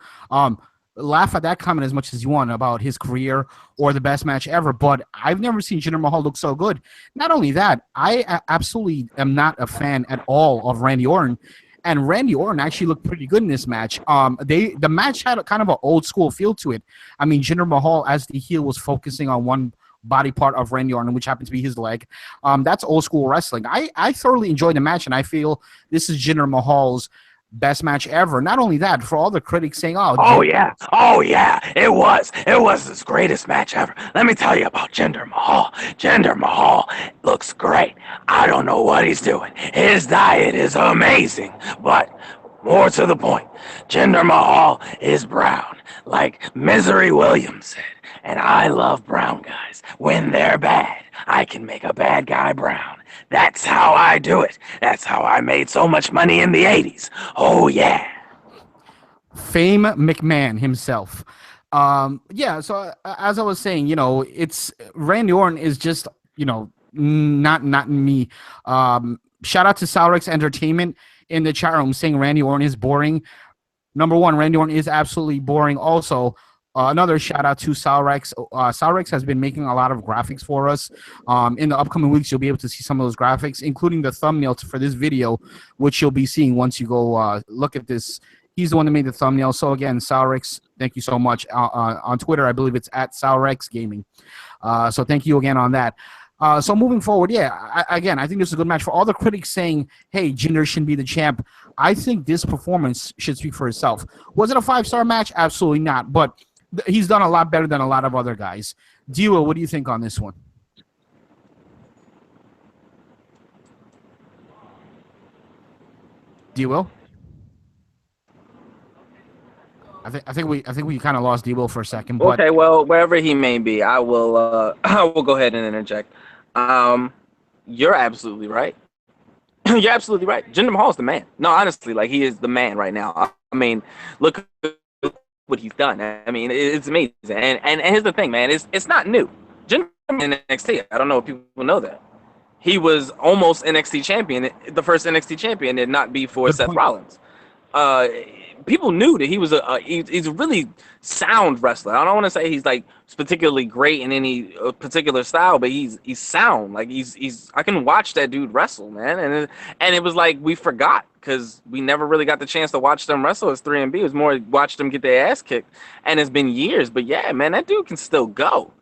Laugh at that comment as much as you want about his career or the best match ever, but I've never seen Jinder Mahal look so good. Not only that, I absolutely am not a fan at all of Randy Orton, and Randy Orton actually looked pretty good in this match. The match had a kind of an old school feel to it. I mean, Jinder Mahal as the heel was focusing on one body part of Randy Orton, which happened to be his leg. That's old school wrestling. I thoroughly enjoyed the match, and I feel this is Jinder Mahal's best match ever. Not only that, for all the critics saying, oh yeah, it was his greatest match ever. Let me tell you about Jinder Mahal. Jinder Mahal looks great. I don't know what he's doing. His diet is amazing, but more to the point, Jinder Mahal is brown, like Misery Williams said, and I love brown guys. When they're bad, I can make a bad guy brown. That's how I do it. That's how I made so much money in the 80s. Oh, yeah. Fame McMahon himself. Yeah, so as I was saying, it's Randy Orton is just, not me. Shout out to Salrex Entertainment in the chat room saying Randy Orton is boring. Number one, Randy Orton is absolutely boring. Also, another shout out to Salrex. Salrex has been making a lot of graphics for us. In the upcoming weeks, you'll be able to see some of those graphics, including the thumbnail for this video, which you'll be seeing once you go look at this. He's the one that made the thumbnail. So again, Salrex, thank you so much. On Twitter, I believe it's at Salrex Gaming. So thank you again on that. So moving forward, yeah, I think this is a good match. For all the critics saying, hey, Jinder shouldn't be the champ, I think this performance should speak for itself. Was it a 5-star match? Absolutely not. But he's done a lot better than a lot of other guys. D-Will, what do you think on this one? D-Will? I think we kind of lost D-Will for a second. But okay, well, wherever he may be, I will go ahead and interject. You're absolutely right. You're absolutely right. Jinder Mahal is the man. No, honestly, like he is the man right now. I mean, look what he's done. I mean, it's amazing. And here's the thing, man. It's not new. Jinder in NXT. I don't know if people know that. He was almost NXT champion. The first NXT champion did not be for Seth Rollins. People knew that he was he's a really sound wrestler. I don't want to say he's like particularly great in any particular style, but he's sound. Like he's I can watch that dude wrestle, man. And it was like we forgot because we never really got the chance to watch them wrestle as 3MB. It was more watch them get their ass kicked, and it's been years. But yeah, man, that dude can still go.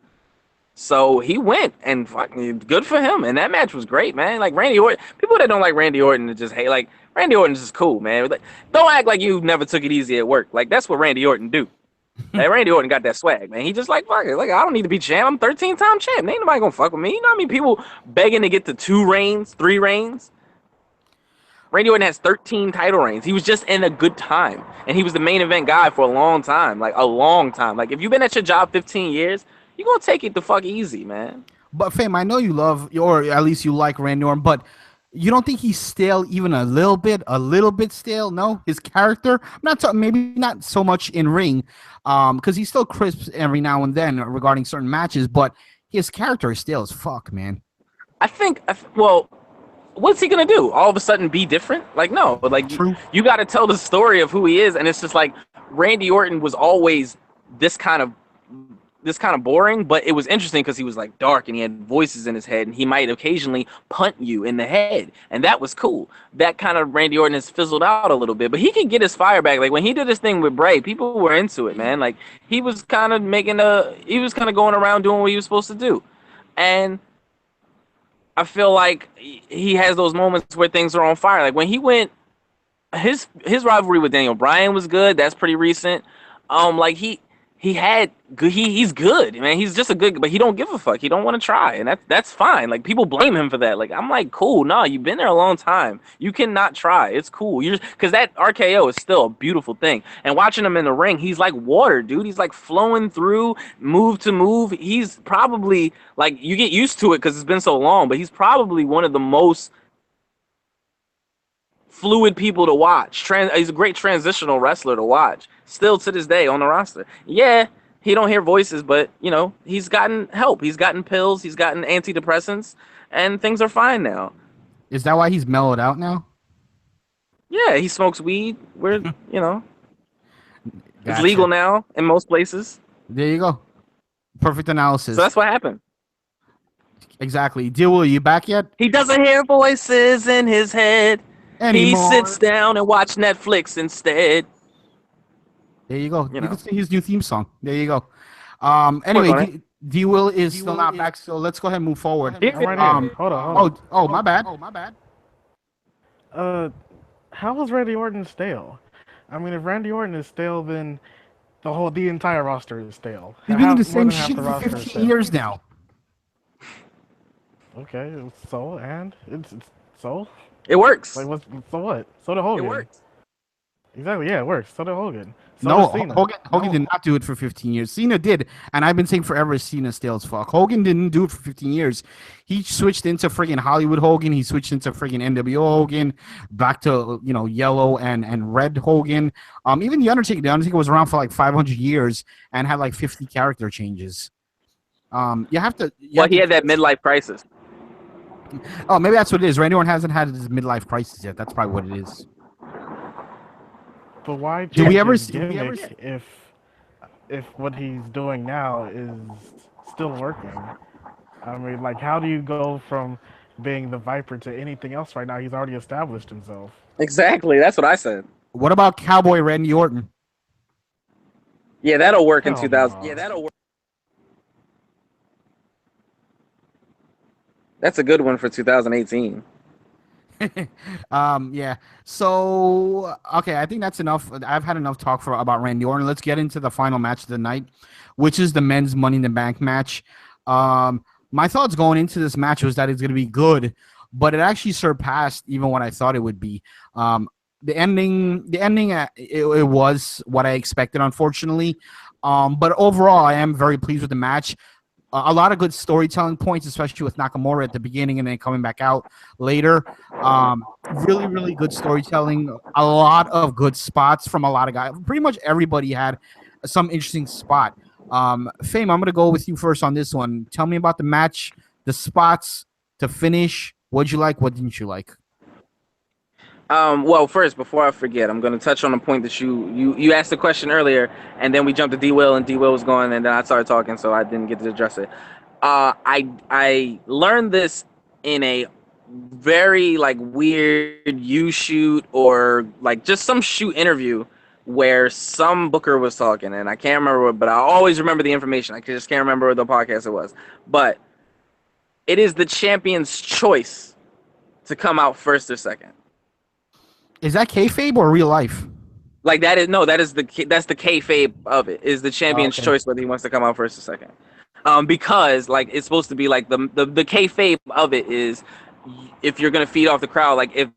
So he went, and fucking good for him. And that match was great, man. Like Randy Orton, people that don't like Randy Orton just hate. Like Randy Orton's just cool, man. Like, don't act like you never took it easy at work. Like that's what Randy Orton do. Like Randy Orton got that swag, man. He just like fuck it. Like I don't need to be champ. I'm 13-time champ. Ain't nobody gonna fuck with me. You know what I mean? People begging to get to 2 reigns, 3 reigns. Randy Orton has 13 title reigns. He was just in a good time, and he was the main event guy for a long time. Like a long time. Like if you've been at your job 15 years. You're going to take it the fuck easy, man. But, Fame, I know you love, or at least you like Randy Orton, but you don't think he's stale even a little bit stale? No? His character? I'm not talking, maybe not so much in ring, because he's still crisp every now and then regarding certain matches, but his character is stale as fuck, man. I think, well, what's he going to do? All of a sudden be different? Like, no. Like, you got to tell the story of who he is, and it's just like Randy Orton was always this kind of boring, but it was interesting because he was like dark and he had voices in his head and he might occasionally punt you in the head, and that was cool. That kind of Randy Orton has fizzled out a little bit, but he can get his fire back. Like when he did his thing with Bray, people were into it, man. Like he was kind of going around doing what he was supposed to do, and I feel like he has those moments where things are on fire. Like when he went, his rivalry with Daniel Bryan was good. That's pretty recent. Like he's good, man. He's just a good, but he don't give a fuck. He don't want to try, and that's fine. Like people blame him for that. Like I'm like, cool, nah, you've been there a long time. You cannot try. It's cool. You're because that RKO is still a beautiful thing. And watching him in the ring, he's like water, dude. He's like flowing through move to move. He's probably like you get used to it because it's been so long, but he's probably one of the most fluid people to watch. He's a great transitional wrestler to watch. Still to this day on the roster. Yeah, he don't hear voices, but you know he's gotten help. He's gotten pills. He's gotten antidepressants, and things are fine now. Is that why he's mellowed out now? Yeah, he smokes weed. We're Gotcha. It's legal now in most places. There you go. Perfect analysis. So that's what happened. Exactly. Deal, you back yet? He doesn't hear voices in his head. Anymore. He sits down and watch Netflix instead. There you go. You can sing his new theme song. There you go. Anyway, D-Will is still not back, so let's go ahead and move forward. Hold on. Oh, my bad. How was Randy Orton stale? I mean, if Randy Orton is stale, then the entire roster is stale. He's been doing the same shit for 15 years now. Okay, so it works. Like so what? So did Hogan. It works. Exactly, yeah, it works. So did Hogan. So no, Hogan did not do it for 15 years. Cena did, and I've been saying forever Cena's stale as fuck. Hogan didn't do it for 15 years. He switched into friggin' Hollywood Hogan. He switched into friggin' NWO Hogan, back to yellow and red Hogan. Even The Undertaker was around for like 500 years and had like 50 character changes. You have to. He had that midlife crisis. Oh, maybe that's what it is. Randy Orton hasn't had his midlife crisis yet. That's probably what it is. But why do we ever if what he's doing now is still working? I mean, like, how do you go from being the Viper to anything else right now? He's already established himself. Exactly. That's what I said. What about Cowboy Randy Orton? Yeah, that'll work in 2000. Yeah, that'll work. That's a good one for 2018. Yeah. So, okay, I think that's enough. I've had enough talk about Randy Orton. Let's get into the final match of the night, which is the men's Money in the Bank match. My thoughts going into this match was that it's going to be good, but it actually surpassed even what I thought it would be. The ending, it was what I expected, unfortunately. But overall, I am very pleased with the match. A lot of good storytelling points, especially with Nakamura at the beginning and then coming back out later. Really, really good storytelling. A lot of good spots from a lot of guys. Pretty much everybody had some interesting spot. Fame, I'm going to go with you first on this one. Tell me about the match, the spots to finish. What'd you like? What didn't you like? Well, first, before I forget, I'm going to touch on a point that you asked the question earlier, and then we jumped to D-Will, and D-Will was going, and then I started talking, so I didn't get to address it. I learned this in a very, like, weird U-shoot or, like, just some shoot interview where some booker was talking, and I can't remember, but I always remember the information. I just can't remember the podcast it was. But it is the champion's choice to come out first or second. Is that kayfabe or real life? Like that's the kayfabe of it. Is the champion's choice whether he wants to come out first or second. Because like it's supposed to be like the kayfabe of it is if you're gonna feed off the crowd, like if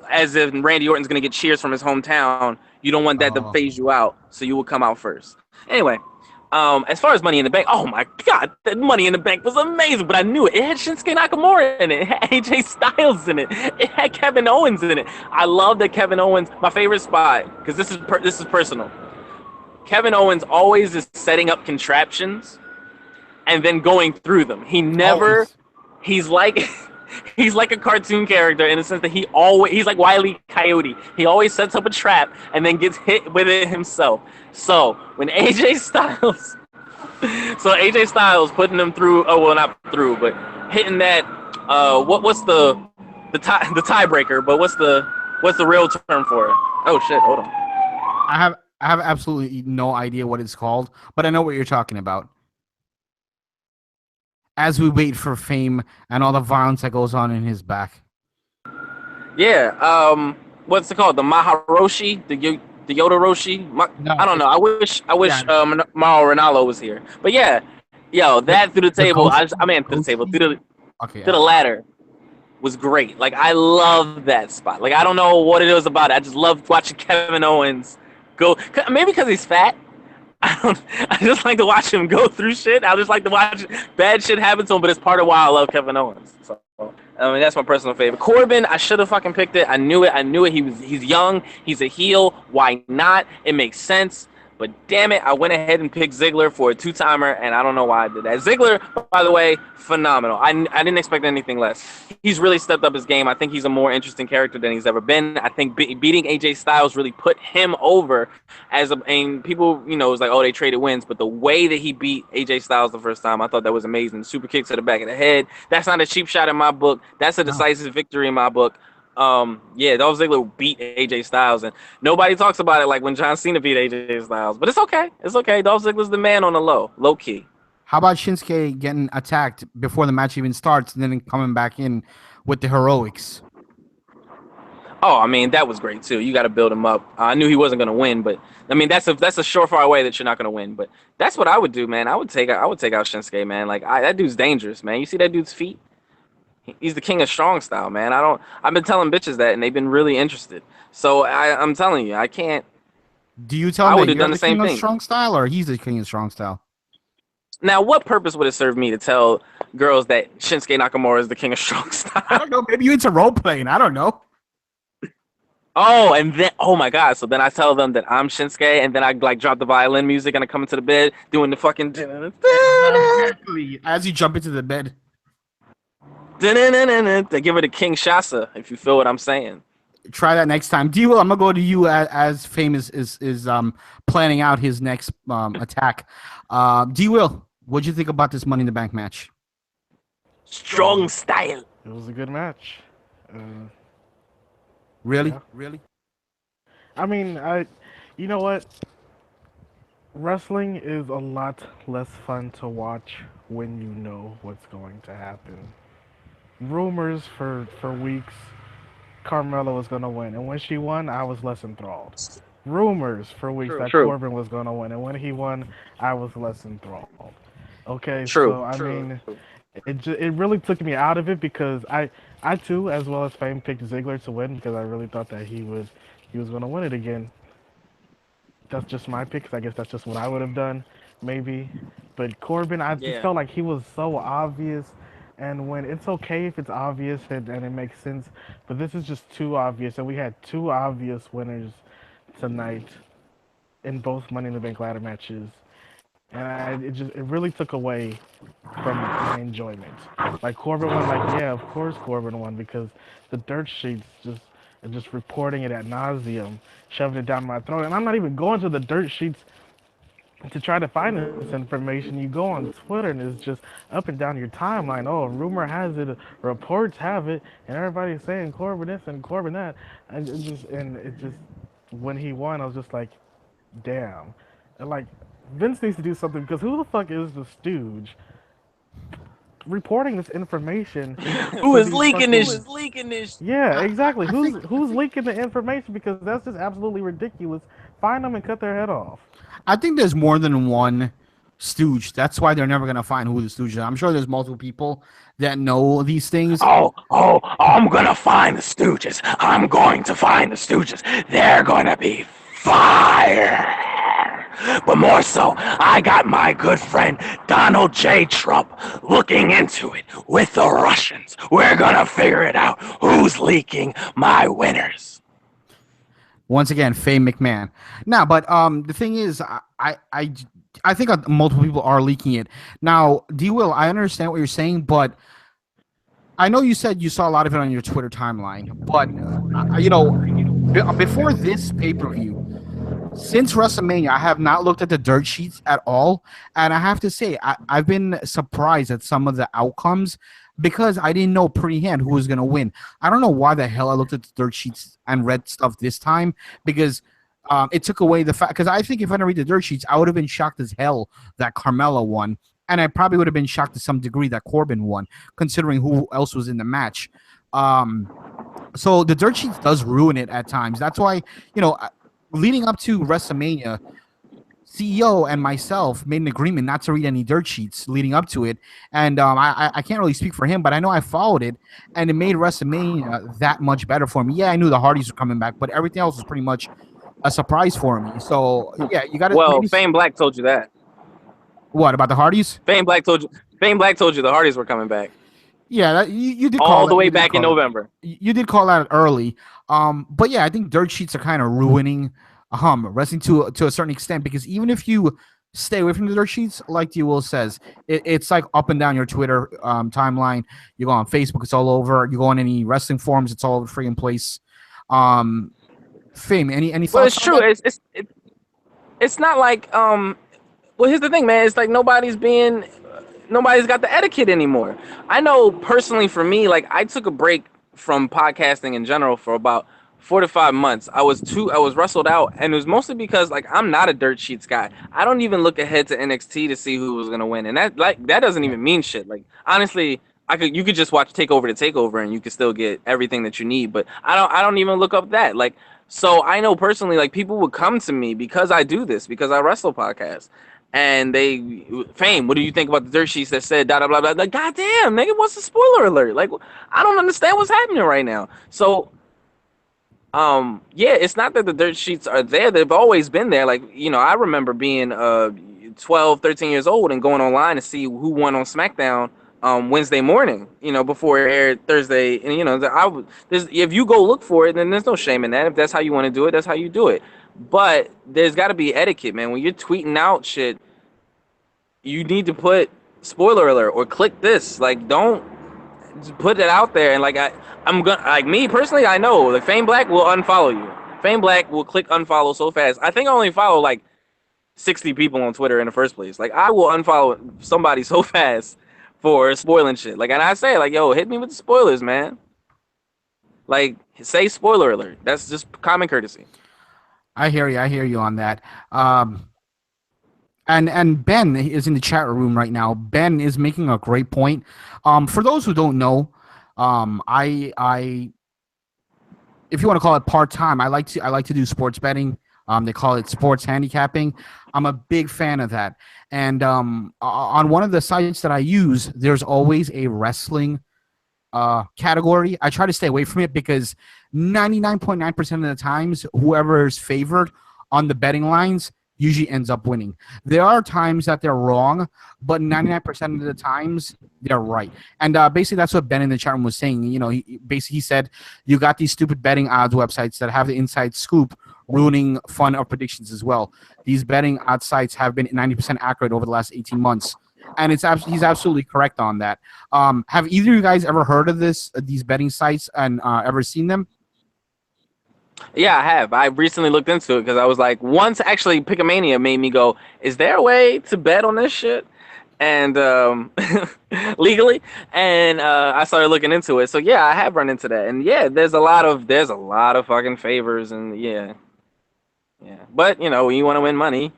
as if Randy Orton's gonna get cheers from his hometown, you don't want that to phase you out, so you will come out first. Anyway, as far as Money in the Bank, oh my god, that Money in the Bank was amazing, but I knew it. It had Shinsuke Nakamura in it. It had AJ Styles in it. It had Kevin Owens in it. I love that Kevin Owens, my favorite spot, because this is personal. Kevin Owens always is setting up contraptions and then going through them. He never, he's like a cartoon character in the sense that he's like Wile E. Coyote. He always sets up a trap and then gets hit with it himself. So when AJ Styles putting them through, not through, but hitting that, what's the tiebreaker? But what's the real term for it? Oh shit, hold on. I have absolutely no idea what it's called, but I know what you're talking about. As we wait for Fame and all the violence that goes on in his back. Yeah. What's it called? The Maharoshi? The Yoda-roshi? No, I don't know. I wish Mauro Ranallo was here. But yeah. Yo, that through the table. Through the ladder was great. Like, I love that spot. Like, I don't know what it was about it. I just love watching Kevin Owens go. Maybe because he's fat. I just like to watch him go through shit. I just like to watch bad shit happen to him, but it's part of why I love Kevin Owens. So, I mean, that's my personal favorite. Corbin, I should have fucking picked it. I knew it. He's young. He's a heel. Why not? It makes sense. But damn it, I went ahead and picked Ziggler for a two-timer, and I don't know why I did that. Ziggler, by the way, phenomenal. I didn't expect anything less. He's really stepped up his game. I think he's a more interesting character than he's ever been. I think beating AJ Styles really put him over and people, it was like, oh, they traded wins. But the way that he beat AJ Styles the first time, I thought that was amazing. Super kick to the back of the head. That's not a cheap shot in my book. That's a decisive victory in my book. Dolph Ziggler beat AJ Styles, and nobody talks about it like when John Cena beat AJ Styles. But it's okay. It's okay. Dolph Ziggler's the man on the low key. How about Shinsuke getting attacked before the match even starts and then coming back in with the heroics? Oh, I mean, that was great too. You got to build him up. I knew he wasn't going to win, but I mean, that's a surefire way that you're not going to win. But that's what I would do, man. I would take out Shinsuke, man. Like that dude's dangerous, man. You see that dude's feet? He's the king of strong style, man. I've been telling bitches that, and they've been really interested. So I'm telling you, I can't. Do you tell me you're done the king same of thing. strong style, or he's the king of strong style? Now, what purpose would it serve me to tell girls that Shinsuke Nakamura is the king of strong style? I don't know. Maybe you into role playing. I don't know. Oh, and then my god! So then I tell them that I'm Shinsuke, and then I like drop the violin music, and I come into the bed doing the fucking. Exactly. As you jump into the bed. They give her the King Shasa, if you feel what I'm saying. Try that next time. D-Will, I'm going to go to you as Fame is planning out his next attack. D-Will, what'd you think about this Money in the Bank match? Strong style. It was a good match. Really? Yeah. Really? I mean, you know what? Wrestling is a lot less fun to watch when you know what's going to happen. Rumors for weeks, Carmella was going to win. And when she won, I was less enthralled. Rumors for weeks that Corbin was going to win. And when he won, I was less enthralled. Okay, so I mean, it really took me out of it because I too, as well as Fame, picked Ziggler to win because I really thought that he was going to win it again. That's just my pick, 'cause I guess that's just what I would have done, maybe. But Corbin, I just felt like he was so obvious. And when it's okay if it's obvious and it makes sense, but this is just too obvious. And we had two obvious winners tonight in both Money in the Bank ladder matches. And it really took away from my enjoyment. Like Corbin won, like, yeah, of course Corbin won because the dirt sheets just reporting it ad nauseum, shoving it down my throat. And I'm not even going to the dirt sheets to try to find this information. You go on Twitter and it's just up and down your timeline. Oh, rumor has it, reports have it, and everybody's saying Corbin this and Corbin that, and it just when he won, I was just like, damn. And like, Vince needs to do something because who the fuck is the Stooge reporting this information Who to is these leaking fucking? this? Leaking this? Yeah, exactly. I think Who's leaking the information? Because that's just absolutely ridiculous. Find them and cut their head off. I think there's more than one stooge. That's why they're never gonna find who the stooge is. I'm sure there's multiple people that know these things. Oh, I'm gonna find the Stooges. I'm going to find the Stooges. They're gonna be fire. But more so, I got my good friend Donald J. Trump looking into it with the Russians. We're gonna figure it out. Who's leaking my winners? Once again, Faye McMahon. Now, but the thing is, I think multiple people are leaking it. Now, D. Will, I understand what you're saying, but I know you said you saw a lot of it on your Twitter timeline. But before this pay-per-view, since WrestleMania, I have not looked at the dirt sheets at all, and I have to say I've been surprised at some of the outcomes because I didn't know pre-hand who was going to win. I don't know why the hell I looked at the dirt sheets and read stuff this time because it took away the fact. Because I think if I didn't read the dirt sheets, I would have been shocked as hell that Carmella won, and I probably would have been shocked to some degree that Corbin won, considering who else was in the match. So the dirt sheets does ruin it at times. That's why leading up to WrestleMania, CEO and myself made an agreement not to read any dirt sheets leading up to it. And I can't really speak for him, but I know I followed it, and it made WrestleMania that much better for me. Yeah, I knew the Hardys were coming back, but everything else was pretty much a surprise for me. So, yeah, you got to... Well, FameBlack told you that. What, about the Hardys? FameBlack told you the Hardys were coming back. Yeah, you did call all the way back in November. You did call that early. But yeah, I think dirt sheets are kind of ruining wrestling to a certain extent, because even if you stay away from the dirt sheets, like D. Will says, it's like up and down your Twitter timeline. You go on Facebook, it's all over. You go on any wrestling forums, it's all over the freaking place. Fame, any thoughts? Well, it's true. It's not like well, here's the thing, man. It's like nobody's got the etiquette anymore. I know personally for me, like I took a break from podcasting in general for about 4 to 5 months. I was wrestled out, and it was mostly because like I'm not a dirt sheets guy. I don't even look ahead to NXT to see who was gonna win, and that doesn't even mean shit. Like honestly, you could just watch Takeover to Takeover, and you could still get everything that you need. But I don't even look up that. Like, so I know personally, like people would come to me because I do this, because I wrestle podcasts. And Fame, what do you think about the dirt sheets that said da da blah blah? Like, goddamn, nigga, what's the spoiler alert? Like, I don't understand what's happening right now. So, yeah, it's not that the dirt sheets are there; they've always been there. Like, I remember being 12, 13 years old and going online to see who won on SmackDown Wednesday morning. Before it aired Thursday, and if you go look for it, then there's no shame in that. If that's how you want to do it, that's how you do it. But there's got to be etiquette, man. When you're tweeting out shit, you need to put spoiler alert or click this. Like, don't just put it out there. And like I'm gonna, like, me personally, I know like FameBlack will unfollow you. FameBlack will click unfollow so fast. I think I only follow like 60 people on Twitter in the first place. Like, I will unfollow somebody so fast for spoiling shit. Like, and I say like, yo, hit me with the spoilers, man. Like, say spoiler alert. That's just common courtesy. I hear you on that. And Ben is in the chat room right now. Ben is making a great point. For those who don't know, I if you want to call it part-time, I like to do sports betting. They call it sports handicapping. I'm a big fan of that. And on one of the sites that I use, there's always a wrestling category. I try to stay away from it because 99.9% of the times, whoever's favored on the betting lines usually ends up winning. There are times that they're wrong, but 99% of the times they're right. And basically that's what Ben in the chat room was saying. He said, you got these stupid betting odds websites that have the inside scoop ruining fun of predictions as well. These betting odds sites have been 90% accurate over the last 18 months. And he's absolutely correct on that. Have either of you guys ever heard of these betting sites and ever seen them? Yeah, I have. I recently looked into it because I was like, once actually Pickamania made me go, is there a way to bet on this shit? And legally, and I started looking into it. So yeah, I have run into that. And yeah, there's a lot of fucking favors, and yeah. Yeah, but you know, when you want to win money,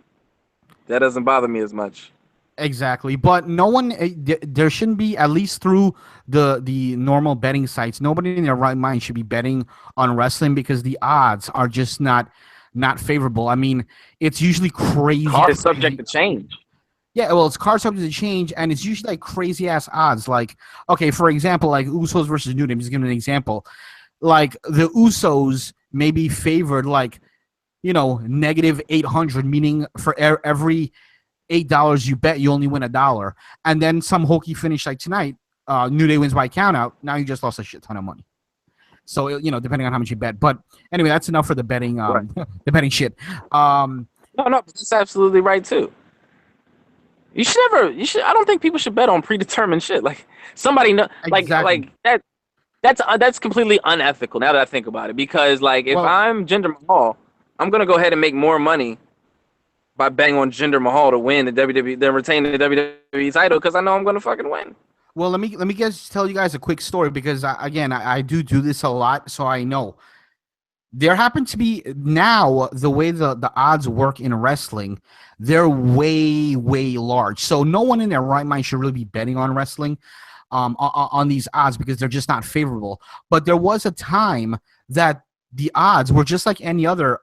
that doesn't bother me as much. Exactly, but no one. There shouldn't be, at least through the normal betting sites. Nobody in their right mind should be betting on wrestling because the odds are just not favorable. I mean, it's usually crazy, Card is subject crazy. to change. Yeah, well, it's card subject to change, and it's usually like crazy ass odds. Like, okay, for example, like Usos versus New Day. I'm just giving an example. Like the Usos may be favored, like negative 800, meaning for every $8 you bet, you only win $1. And then some hokey finish like tonight, New Day wins by count out. Now you just lost a shit ton of money. So depending on how much you bet. But anyway, that's enough for the betting. Right. The betting shit. No, that's absolutely right too. You should never. You should. I don't think people should bet on predetermined shit. Like somebody know. Exactly. Like that. That's completely unethical. Now that I think about it, because like if I'm Jinder Mahal, I'm gonna go ahead and make more money by betting on Jinder Mahal to win the WWE, then retain the WWE title because I know I'm gonna fucking win. Well, let me just tell you guys a quick story because I do this a lot, so I know. There happen to be now the way the odds work in wrestling, they're way large. So no one in their right mind should really be betting on wrestling, on these odds because they're just not favorable. But there was a time that the odds were just like any other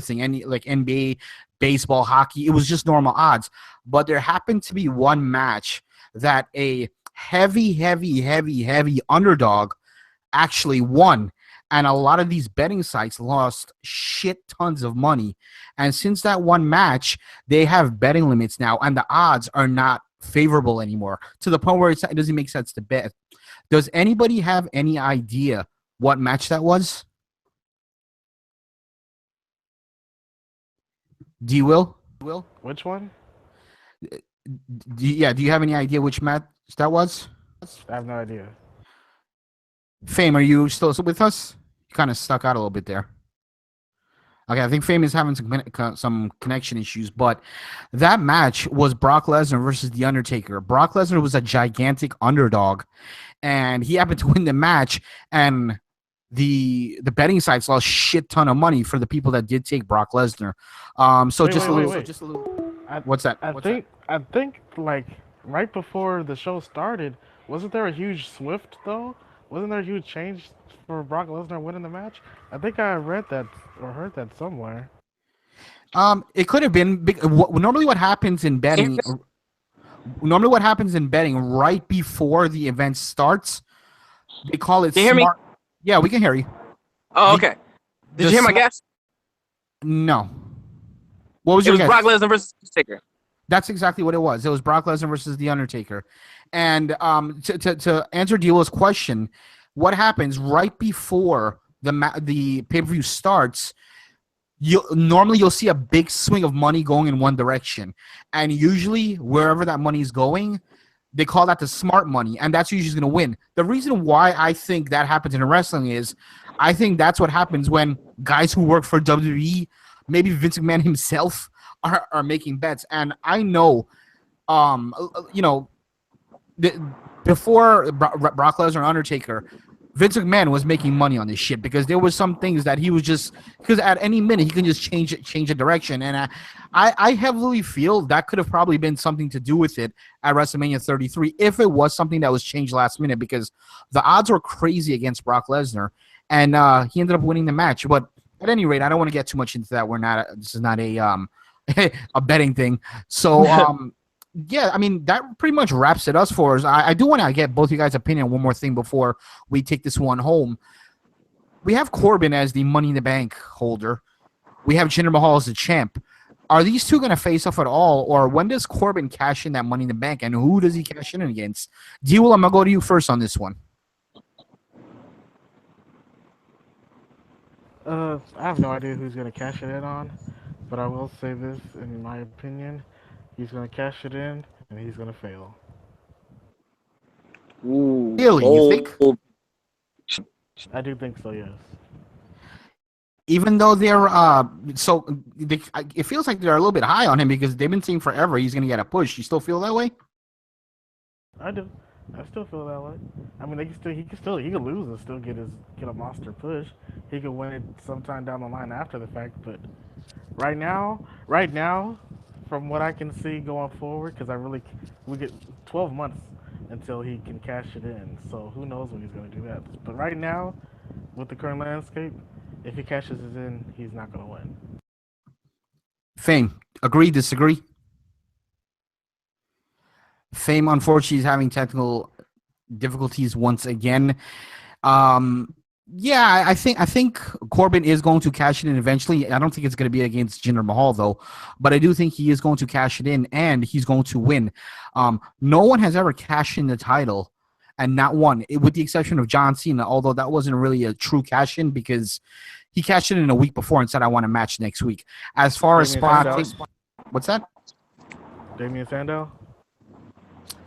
thing, any like NBA, baseball, hockey. It was just normal odds. But there happened to be one match that a heavy underdog actually won. And a lot of these betting sites lost shit tons of money. And since that one match, they have betting limits now, and the odds are not favorable anymore to the point where it doesn't make sense to bet. Does anybody have any idea what match that was? Do you will? Which one? Do you have any idea which match that was? I have no idea. Fame, are you still with us? You kind of stuck out a little bit there. Okay, I think Fame is having some connection issues, but that match was Brock Lesnar versus The Undertaker. Brock Lesnar was a gigantic underdog, and he happened to win the match, and the betting sites lost shit ton of money for the people that did take Brock Lesnar. Just a little. What's that? I think like right before the show started, wasn't there a huge swift though? Wasn't there a huge change for Brock Lesnar winning the match? I think I read that or heard that somewhere. It could have been. Normally, what happens in betting? Right before the event starts, they call it. Can you hear me? Yeah, we can hear you. Oh, okay. Did you hear my guess? No. What was your guess? It was Brock Lesnar versus Undertaker. That's exactly what it was. It was Brock Lesnar versus The Undertaker. And to answer Diego's question, what happens right before the pay-per-view starts, normally you'll see a big swing of money going in one direction. And usually wherever that money is going, they call that the smart money, and that's usually going to win. The reason why I think that happens in wrestling is I think that's what happens when guys who work for WWE, maybe Vince McMahon himself, are making bets. And I know, before Brock Lesnar and Undertaker, Vince McMahon was making money on this shit because there was some things that he was just because at any minute he can just change the direction, and I heavily feel that could have probably been something to do with it at WrestleMania 33 if it was something that was changed last minute because the odds were crazy against Brock Lesnar, and he ended up winning the match. But at any rate, I don't want to get too much into that. This is not a a betting thing, so yeah, I mean, that pretty much wraps it up for us. I do want to get both of you guys' opinion on one more thing before we take this one home. We have Corbin as the Money in the Bank holder. We have Jinder Mahal as the champ. Are these two going to face off at all, or when does Corbin cash in that Money in the Bank, and who does he cash in against? D-Will, I'm going to go to you first on this one. I have no idea who's going to cash it in on, but I will say this, in my opinion. He's going to cash it in, and he's going to fail. Ooh, really? You think? I do think so, yes. Even though they're it feels like they're a little bit high on him because they've been saying forever he's going to get a push. You still feel that way? I do. I still feel that way. I mean, he could lose and still get a monster push. He could win it sometime down the line after the fact, but right now, from what I can see going forward, because we get 12 months until he can cash it in. So who knows when he's going to do that? But right now, with the current landscape, if he cashes it in, he's not going to win. Fame, agree, disagree? Fame, unfortunately, is having technical difficulties once again. Yeah, I think Corbin is going to cash it in eventually. I don't think it's going to be against Jinder Mahal though, but I do think he is going to cash it in and he's going to win. No one has ever cashed in the title and not won, with the exception of John Cena. Although that wasn't really a true cash in because he cashed it in a week before and said, "I want a match next week." As far as what's that? Damien Sandow.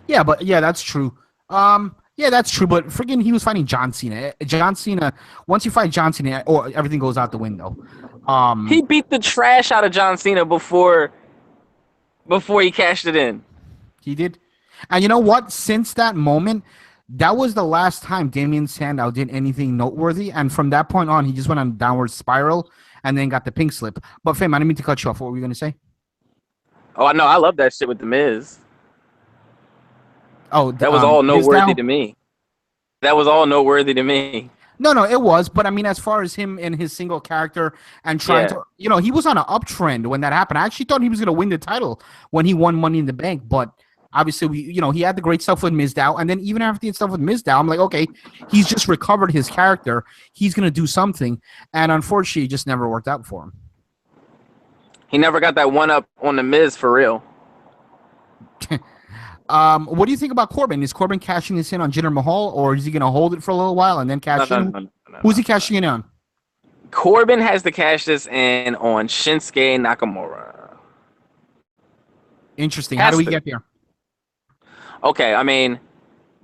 Yeah, but yeah, that's true. Yeah, that's true. But friggin', he was fighting John Cena. John Cena. Once you fight John Cena, everything goes out the window. He beat the trash out of John Cena before he cashed it in. He did, and you know what? Since that moment, that was the last time Damien Sandow did anything noteworthy. And from that point on, he just went on a downward spiral and then got the pink slip. But Fame, I didn't mean to cut you off. What were you gonna say? Oh, I know. I love that shit with the Miz. Oh, that was all noteworthy to me. That was all noteworthy to me. No, it was. But I mean, as far as him and his single character and trying to, he was on an uptrend when that happened. I actually thought he was going to win the title when he won Money in the Bank. But obviously, he had the great stuff with Mizdow. And then even after the stuff with Mizdow, I'm like, okay, he's just recovered his character. He's going to do something. And unfortunately, it just never worked out for him. He never got that one up on the Miz for real. What do you think about Corbin? Is Corbin cashing this in on Jinder Mahal, or is he going to hold it for a little while and then cash in? No, Who's he cashing in on? Corbin has to cash this in on Shinsuke Nakamura. Interesting. How do we get there? Okay, I mean,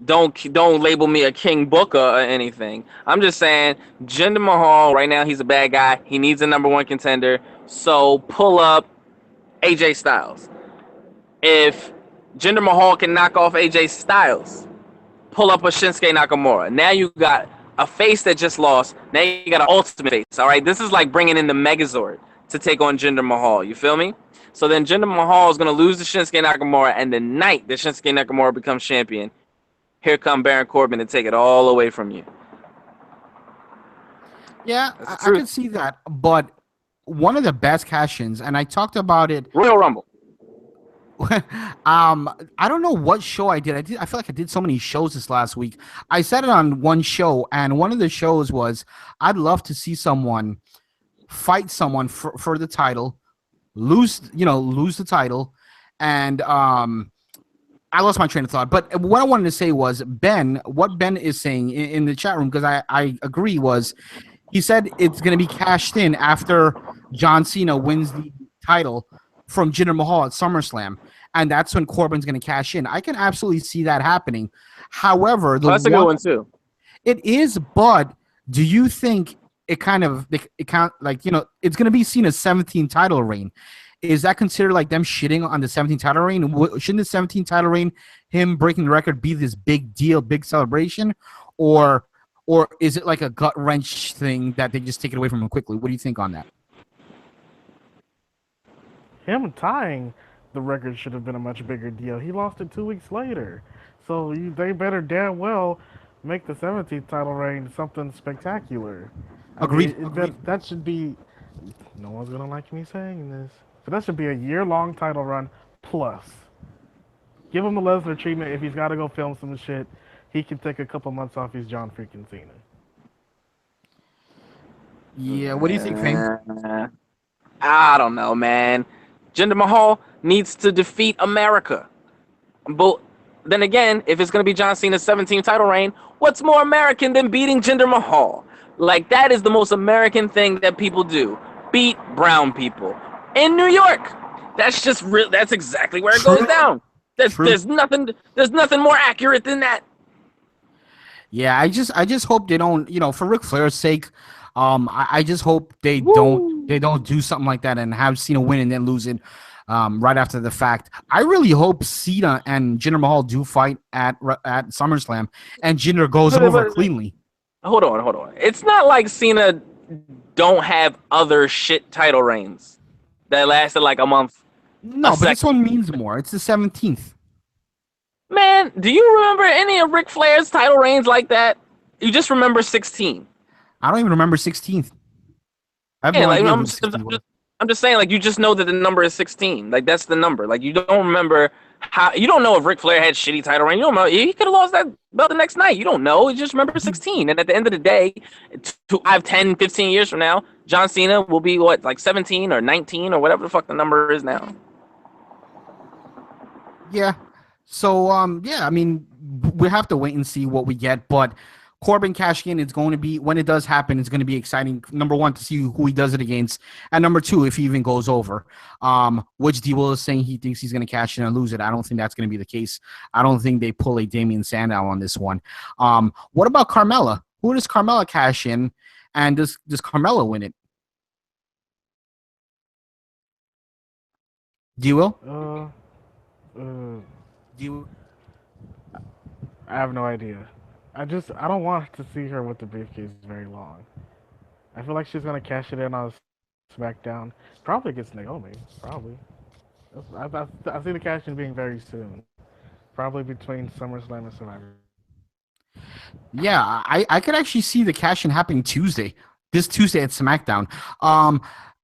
don't label me a King Booker or anything. I'm just saying, Jinder Mahal right now, he's a bad guy. He needs a number one contender. So pull up AJ Styles. If Jinder Mahal can knock off AJ Styles, pull up a Shinsuke Nakamura. Now you got a face that just lost. Now you got an ultimate face. All right, this is like bringing in the Megazord to take on Jinder Mahal. You feel me? So then Jinder Mahal is going to lose to Shinsuke Nakamura, and the night that Shinsuke Nakamura becomes champion, here come Baron Corbin to take it all away from you. Yeah, I can see that. But one of the best cash-ins, and I talked about it. Royal Rumble. I don't know what show I did. I feel like I did so many shows this last week. I said it on one show, and one of the shows was I'd love to see someone fight someone for the title, lose the title, and I lost my train of thought. But what I wanted to say was what Ben is saying in the chat room, because I agree, was he said it's going to be cashed in after John Cena wins the title from Jinder Mahal at SummerSlam, and that's when Corbin's going to cash in. I can absolutely see that happening. However, that's a good one too. It is, but do you think it's going to be seen as 17 title reign? Is that considered like them shitting on the 17 title reign? Shouldn't the 17 title reign, him breaking the record, be this big deal, big celebration, or is it like a gut wrench thing that they just take it away from him quickly? What do you think on that? Him tying the record should have been a much bigger deal. He lost it 2 weeks later. So they better damn well make the 17th title reign something spectacular. Agreed. That should be... No one's going to like me saying this. But that should be a year-long title run plus. Give him the Lesnar treatment. If he's got to go film some shit, he can take a couple months off his John freaking Cena. Yeah, what do you think, Fame? I don't know, man. Jinder Mahal needs to defeat America. But then again, if it's going to be John Cena's 17th title reign, what's more American than beating Jinder Mahal? Like, that is the most American thing that people do. Beat brown people. In New York. That's just real. That's exactly where it goes down. There's nothing more accurate than that. Yeah, I just hope they don't, for Ric Flair's sake, I just hope they don't do something like that and have Cena win and then lose it right after the fact. I really hope Cena and Jinder Mahal do fight at SummerSlam and Jinder goes over cleanly. Hold on. It's not like Cena don't have other shit title reigns. that lasted like a month. No, but this one means more. It's the 17th. Man, do you remember any of Ric Flair's title reigns like that? You just remember 16. I don't even remember 16th. I have no like, idea I'm who just, 16 was. I'm just saying, like, you just know that the number is 16. Like, that's the number. Like, you don't remember how. You don't know if Ric Flair had shitty title reign. You don't know. He could have lost that belt the next night. You don't know. You just remember 16. And at the end of the day, 10, 15 years from now, John Cena will be, what, like 17 or 19 or whatever the fuck the number is now. Yeah. So, yeah, I mean, we have to wait and see what we get. But Corbin cashing in, it's going to be, when it does happen, it's going to be exciting. Number one, to see who he does it against. And number two, if he even goes over. Which D. Will is saying he thinks he's going to cash in and lose it. I don't think that's going to be the case. I don't think they pull a Damian Sandow on this one. What about Carmella? Who does Carmella cash in? And does Carmella win it? D. Will? I have no idea. I don't want to see her with the briefcase very long. I feel like she's gonna cash it in on SmackDown, probably against Naomi. Probably. I see the cash in being very soon, probably between SummerSlam and Survivor. Yeah, I could actually see the cash in happening this Tuesday at SmackDown.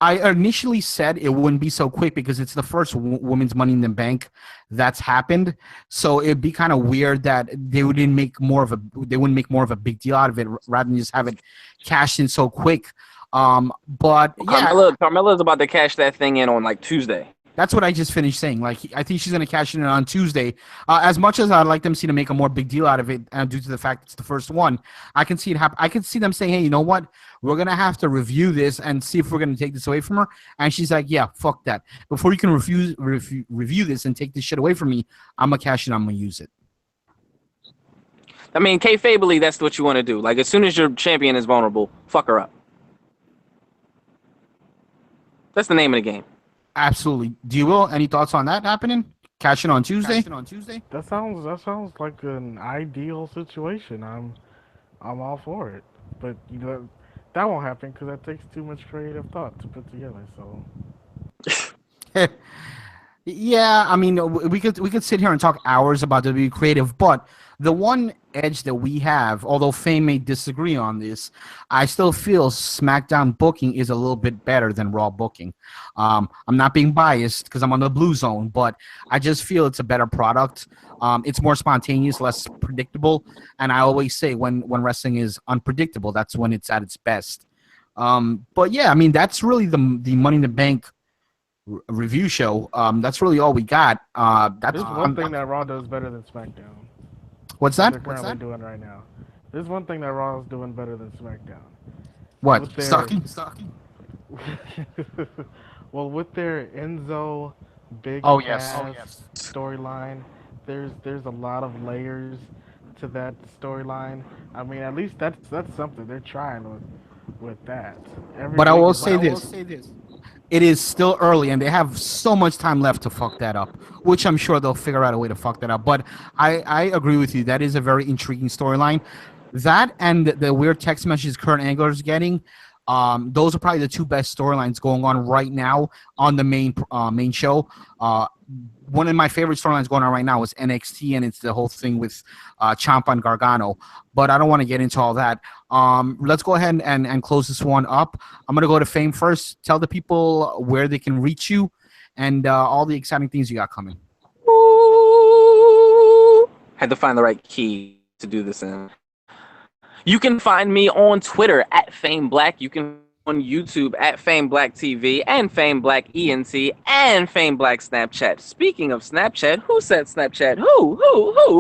I initially said it wouldn't be so quick because it's the first women's Money in the Bank that's happened. So it'd be kind of weird that they wouldn't make more of a big deal out of it rather than just have it cashed in so quick. But yeah, Carmella's about to cash that thing in on like Tuesday. That's what I just finished saying. Like, I think she's going to cash in on Tuesday. As much as I'd like them to make a more big deal out of it, due to the fact it's the first one, I can see it happen. I can see them saying, "Hey, you know what? We're going to have to review this and see if we're going to take this away from her." And she's like, "Yeah, fuck that. Before you can review this and take this shit away from me, I'm going to cash it. I'm going to use it." I mean, kayfabeally, that's what you want to do. Like, as soon as your champion is vulnerable, fuck her up. That's the name of the game. Absolutely. Do you will any thoughts on that happening? Cash in on Tuesday? That sounds like an ideal situation. I'm all for it. But you know that won't happen because that takes too much creative thought to put together. So. Yeah, I mean, we could sit here and talk hours about WWE creative, but the one edge that we have, although Fame may disagree on this, I still feel SmackDown booking is a little bit better than Raw booking. I'm not being biased because I'm on the Blue Zone, but I just feel it's a better product. It's more spontaneous, less predictable, and I always say when wrestling is unpredictable, that's when it's at its best. But yeah, I mean, that's really the Money in the Bank review show. That's really all we got. There's one thing that Raw does better than SmackDown. What's that? They're currently doing right now. There's one thing that Raw is doing better than SmackDown. What? Stalking? Well, with their Enzo big storyline, there's a lot of layers to that storyline. I mean, at least that's something they're trying with that. But I will say this. It is still early, and they have so much time left to fuck that up, which I'm sure they'll figure out a way to fuck that up. But I agree with you. That is a very intriguing storyline. That and the weird text messages Kurt Angle is getting, those are probably the two best storylines going on right now on the main show. One of my favorite storylines going on right now is NXT, and it's the whole thing with Ciampa and Gargano. But I don't want to get into all that. Let's go ahead and close this one up. I'm going to go to Fame first. Tell the people where they can reach you and all the exciting things you got coming. Ooh. Had to find the right key to do this in. You can find me on Twitter at FameBlack. You can on YouTube at FameBlack TV and FameBlack ENT and FameBlack Snapchat. Speaking of Snapchat, who said Snapchat? Who?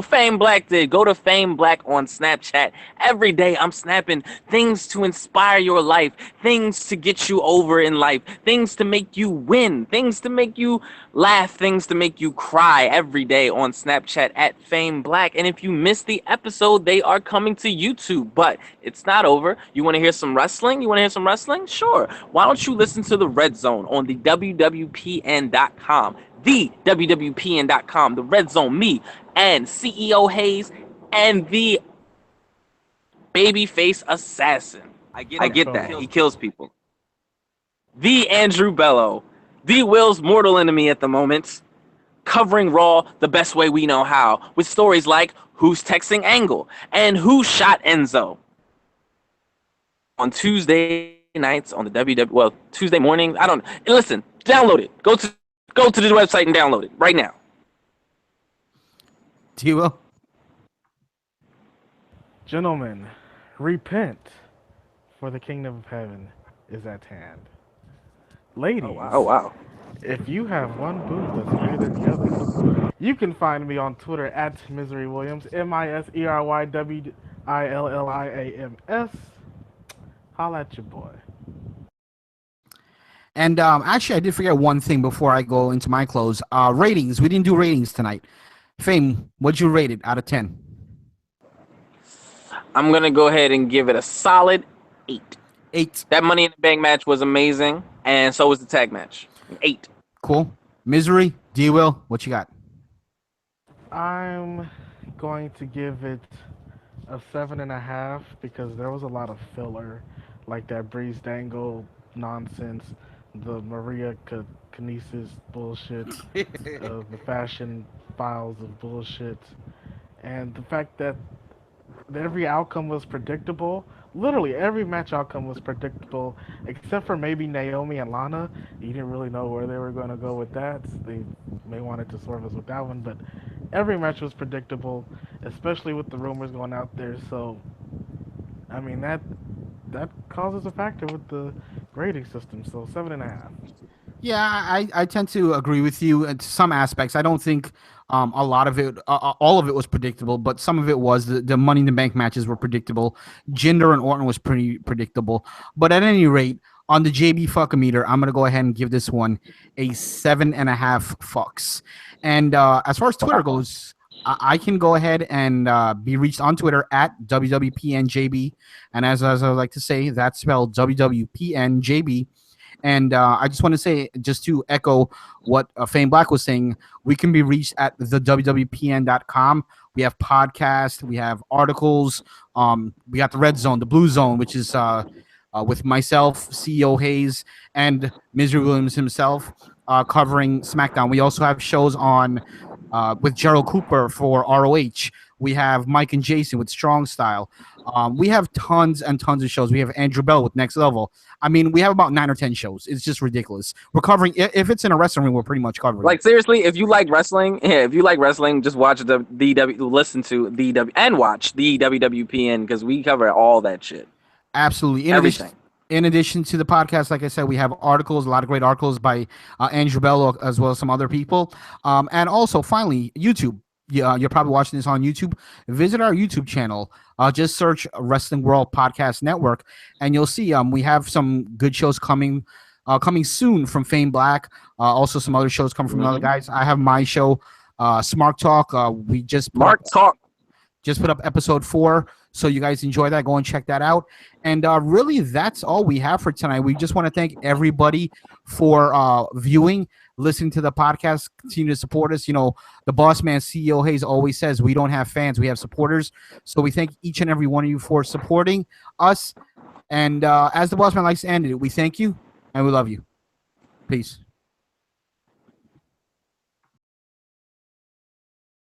FameBlack did. Go to FameBlack on Snapchat. Every day I'm snapping things to inspire your life, things to get you over in life, things to make you win, things to make you laugh, things to make you cry every day on Snapchat at FameBlack. And if you missed the episode, they are coming to YouTube, but it's not over. You want to hear some wrestling? Sure. Why don't you listen to the Red Zone on the WWPN.com? The WWPN.com. The Red Zone, me and CEO Hayes and the babyface assassin. I get that. He kills people. The Andrew Bello D Will's mortal enemy at the moment, covering Raw the best way we know how, with stories like who's texting Angle and who shot Enzo. On Tuesday nights on the Tuesday morning. I don't listen. Download it. Go to the website and download it right now. D Will. Gentlemen, repent, for the kingdom of heaven is at hand. Ladies, Oh wow. if you have one boob that's bigger than the other, you can find me on Twitter at Misery Williams, MiseryWilliams. Holla at your boy. And actually, I did forget one thing before I go into my close. Ratings. We didn't do ratings tonight. Fame, what'd you rate it out of 10? I'm gonna go ahead and give it a solid 8. 8. That Money in the Bank match was amazing, and so was the tag match. 8. Cool. Misery, D Will, what you got? I'm going to give it a 7.5 because there was a lot of filler, like that Breeze Dangle nonsense, the Maria Kinesis bullshit, the fashion files of bullshit, and the fact that every outcome was predictable. Literally every match outcome was predictable, except for maybe Naomi and Lana. You didn't really know where they were going to go with that. They may wanted to swerve us with that one, but every match was predictable, especially with the rumors going out there. So, I mean, that causes a factor with the grading system. So 7.5. Yeah, I tend to agree with you in some aspects. I don't think a lot of it, all of it was predictable, but some of it was. The Money in the Bank matches were predictable. Jinder and Orton was pretty predictable. But at any rate, on the JB fuckometer, I'm going to go ahead and give this one a 7.5 fucks. And as far as Twitter goes, I can go ahead and be reached on Twitter at WWPNJB. And as I like to say, that's spelled WWPNJB. And I just want to say, just to echo what FameBlack was saying, we can be reached at thewwpn.com. We have podcasts, we have articles, we got the Red Zone, the Blue Zone, which is with myself, CEO Hayes, and Misery Williams himself covering SmackDown. We also have shows on with Gerald Cooper for ROH. We have Mike and Jason with Strong Style. We have tons and tons of shows. We have Andrew Bell with Next Level. I mean, we have about 9 or 10 shows. It's just ridiculous. We're covering, if it's in a wrestling ring, we're pretty much covering. Like, seriously, if you like wrestling, just watch listen to and watch the WWPN, because we cover all that shit. Absolutely. Everything. In addition to the podcast, like I said, we have articles, a lot of great articles by Andrew Bell, as well as some other people. And also, finally, YouTube. Yeah, you're probably watching this on YouTube. Visit our YouTube channel. Just search Wrestling World Podcast Network, and you'll see we have some good shows coming soon from FameBlack. Also, some other shows coming from other guys. I have my show, Smart Talk. We just put up episode 4, so you guys enjoy that. Go and check that out. And really, that's all we have for tonight. We just want to thank everybody for viewing, listening to the podcast, continue to support us. You know, the boss man, CEO Hayes, always says we don't have fans, we have supporters. So we thank each and every one of you for supporting us. And as the boss man likes to end it, we thank you and we love you. Peace.